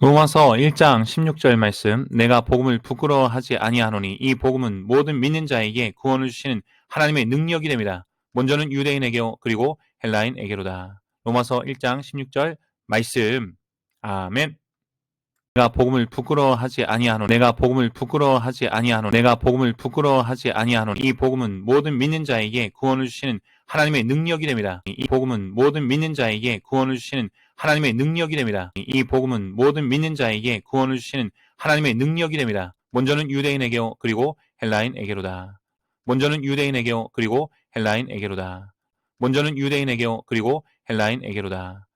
[SPEAKER 1] 로마서 1장 16절 말씀 내가 복음을 부끄러워하지 아니하노니 이 복음은 모든 믿는 자에게 구원을 주시는 하나님의 능력이 됩니다. 먼저는 유대인에게 그리고 헬라인에게로다. 로마서 1장 16절 말씀. 아멘. 내가 복음을 부끄러워하지 아니하노니 내가 복음을 부끄러워하지 아니하노니 내가 복음을 부끄러워하지 아니하노니 이 복음은 모든 믿는 자에게 구원을 주시는 하나님의 능력이 됩니다. 이 복음은 모든 믿는 자에게 구원을 주시는 하나님의 능력이 됩니다. 이 복음은 모든 믿는 자에게 구원을 주시는 하나님의 능력이 됩니다. 먼저는 유대인에게 그리고 헬라인에게로다. 먼저는 유대인에게 그리고 헬라인에게로다. 먼저는 유대인에게 그리고 헬라인에게로다.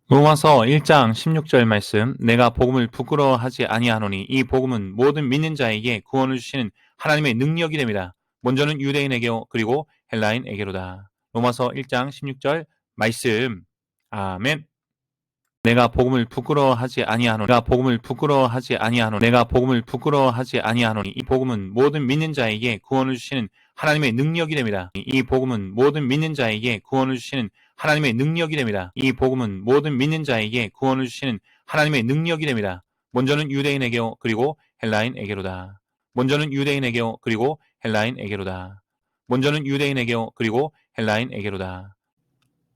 [SPEAKER 1] 로마서 1장 16절 말씀 내가 복음을 부끄러워하지 아니하노니 이 복음은 모든 믿는 자에게 구원을 주시는 하나님의 능력이 됩니다. 먼저는 유대인에게 그리고 헬라인에게로다. 로마서 1장 16절 말씀. 아멘. 내가 복음을 부끄러워하지 아니하노니 내가 복음을 부끄러워하지 아니하노니 내가 복음을 부끄러워하지 아니하노니 이 복음은 모든 믿는 자에게 구원을 주시는 하나님의 능력이 됩니다. 이 복음은 모든 믿는 자에게 구원을 주시는 하나님의 능력이 됩니다. 이 복음은 모든 믿는 자에게 구원을 주시는 하나님의 능력이 됩니다. 먼저는 유대인에게 그리고 헬라인에게로다. 먼저는 유대인에게 그리고 헬라인에게로다. 먼저는 유대인에게 그리고 헬라인에게로다.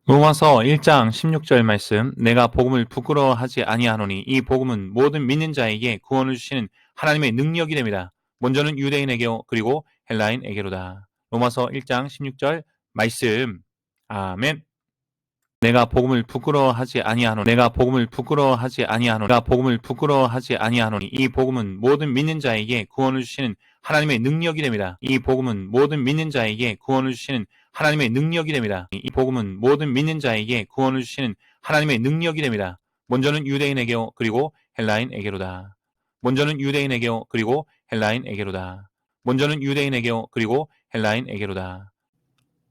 [SPEAKER 1] 로마서 1장 16절 말씀 내가 복음을 부끄러워하지 아니하노니 이 복음은 모든 믿는 자에게 구원을 주시는 하나님의 능력이 됩니다. 먼저는 유대인에게 그리고 헬라인에게로다. 로마서 1장 16절 말씀. 아멘. 내가 복음을 부끄러워하지 아니하노니 내가 복음을 부끄러워하지 아니하노니 내가 복음을 부끄러워하지 아니하노니 이 복음은 모든 믿는 자에게 구원을 주시는 하나님의 능력이 됩니다. 이 복음은 모든 믿는 자에게 구원을 주시는 하나님의 능력이 됩니다. 이 복음은 모든 믿는 자에게 구원을 주시는 하나님의 능력이 됩니다. 먼저는 유대인에게 그리고 헬라인에게로다. 먼저는 유대인에게 그리고 헬라인에게로다. 먼저는 유대인에게 그리고 헬라인에게로다.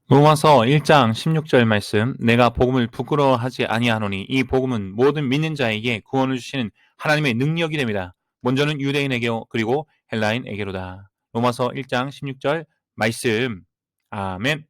[SPEAKER 1] 로마서 1장 16절 말씀 내가 복음을 부끄러워하지 아니하노니 이 복음은 모든 믿는 자에게 구원을 주시는 하나님의 능력이 됩니다. 먼저는 유대인에게 그리고 헬라인에게로다. 로마서 1장 16절 말씀. 아멘.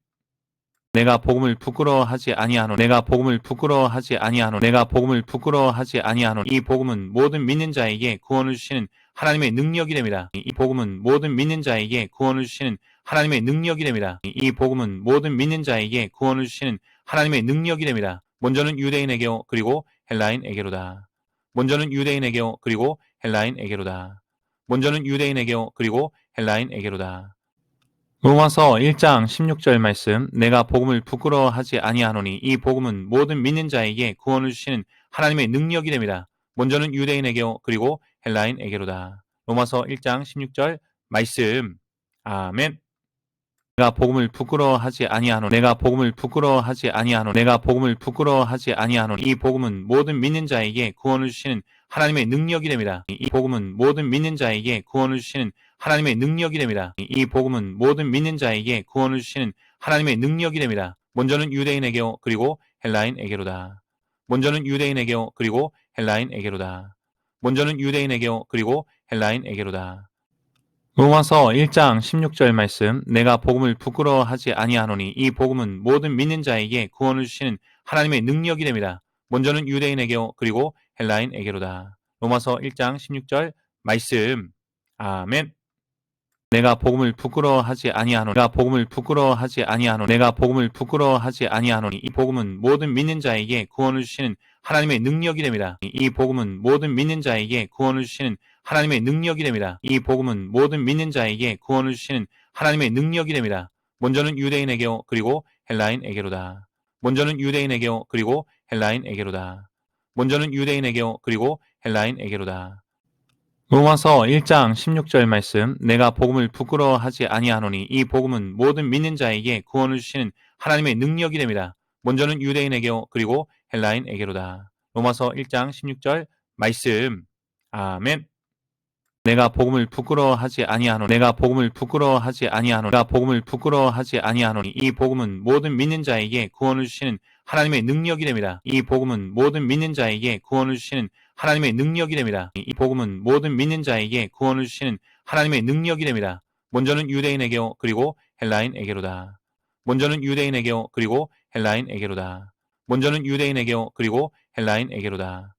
[SPEAKER 1] 내가 복음을 부끄러워하지 아니하노니 내가 복음을 부끄러워하지 아니하노니 내가 복음을 부끄러워하지 아니하노니 이 복음은 모든 믿는 자에게 구원을 주시는 하나님의 능력이 됩니다. 이 복음은 모든 믿는 자에게 구원을 주시는 하나님의 능력이 됩니다. 이 복음은 모든 믿는 자에게 구원을 주시는 하나님의 능력이 됩니다. 먼저는 유대인에게 그리고 헬라인에게로다. 먼저는 유대인에게 그리고 헬라인에게로다. 먼저는 유대인에게 그리고 헬라인에게로다. 로마서 1장 16절 말씀 내가 복음을 부끄러워하지 아니하노니 이 복음은 모든 믿는 자에게 구원을 주시는 하나님의 능력이 됩니다. 먼저는 유대인에게 그리고 헬라인에게로다. 로마서 1장 16절 말씀. 아멘. 내가 복음을 부끄러워하지 아니하노니 내가 복음을 부끄러워하지 아니하노니 내가 복음을 부끄러워하지 아니하노니 이 복음은 모든 믿는 자에게 구원을 주시는 하나님의 능력이 됩니다. 이 복음은 모든 믿는 자에게 구원을 주시는 하나님의 능력이 됩니다. 이 복음은 모든 믿는 자에게 구원을 주시는 하나님의 능력이 됩니다. 먼저는 유대인에게 그리고 헬라인에게로다. 먼저는 유대인에게 그리고 헬라인에게로다. 먼저는 유대인에게 그리고 헬라인에게로다. 로마서 1장 16절 말씀 내가 복음을 부끄러워하지 아니하노니 이 복음은 모든 믿는 자에게 구원을 주시는 하나님의 능력이 됩니다. 먼저는 유대인에게 그리고 헬라인에게로다. 로마서 1장 16절 말씀. 아멘. 내가 복음을 부끄러워하지 아니하노니 내가 복음을 부끄러워하지 아니하노니 내가 복음을 부끄러워하지 아니하노니 이 복음은 모든 믿는 자에게 구원을 주시는 하나님의 능력이 됩니다. 이 복음은 모든 믿는 자에게 구원을 주시는 하나님의 능력이 됩니다. 이 복음은 모든 믿는 자에게 구원을 주시는 하나님의 능력이 됩니다. 먼저는 유대인에게 그리고 헬라인에게로다. 먼저는 유대인에게 그리고 헬라인에게로다. 먼저는 유대인에게 그리고 헬라인에게로다. 로마서 1장 16절 말씀 내가 복음을 부끄러워하지 아니하노니 이 복음은 모든 믿는 자에게 구원을 주시는 하나님의 능력이 됩니다. 먼저는 유대인에게 그리고 헬라인에게로다. 로마서 1장 16절 말씀. 아멘. 내가 복음을 부끄러워하지 아니하노니 내가 복음을 부끄러워하지 아니하노니 내가 복음을 부끄러워하지 아니하노니 이 복음은 모든 믿는 자에게 구원을 주시는 하나님의 능력이 됩니다. 이 복음은 모든 믿는 자에게 구원을 주시는 하나님의 능력이 됩니다. 이 복음은 모든 믿는 자에게 구원을 주시는 하나님의 능력이 됩니다. 먼저는 유대인에게 그리고 헬라인에게로다. 먼저는 유대인에게 그리고 헬라인에게로다. 먼저는 유대인에게 그리고 헬라인에게로다.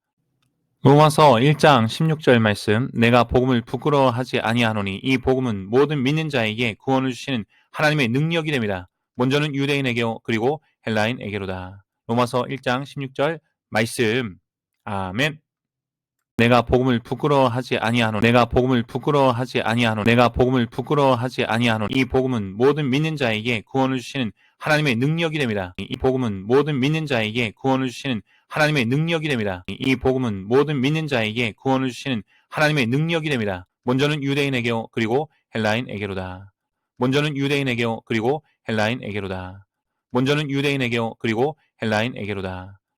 [SPEAKER 1] 로마서 1장 16절 말씀 내가 복음을 부끄러워하지 아니하노니 이 복음은 모든 믿는 자에게 구원을 주시는 하나님의 능력이 됩니다. 먼저는 유대인에게 그리고 헬라인에게로다. 로마서 1장 16절 말씀. 아멘. 내가 복음을 부끄러워하지 아니하노니 내가 복음을 부끄러워하지 아니하노니 내가 복음을 부끄러워하지 아니하노니 이 복음은 모든 믿는 자에게 구원을 주시는 하나님의 능력이 됩니다. 이 복음은 모든 믿는 자에게 구원을 주시는 하나님의 능력이 됩니다. 이 복음은 모든 믿는 자에게 구원을 주시는 하나님의 능력이 됩니다. 먼저는 유대인에게 그리고 헬라인에게로다. 먼저는 유대인에게 그리고 헬라인에게로다. 먼저는 유대인에게 그리고 헬라인에게로다.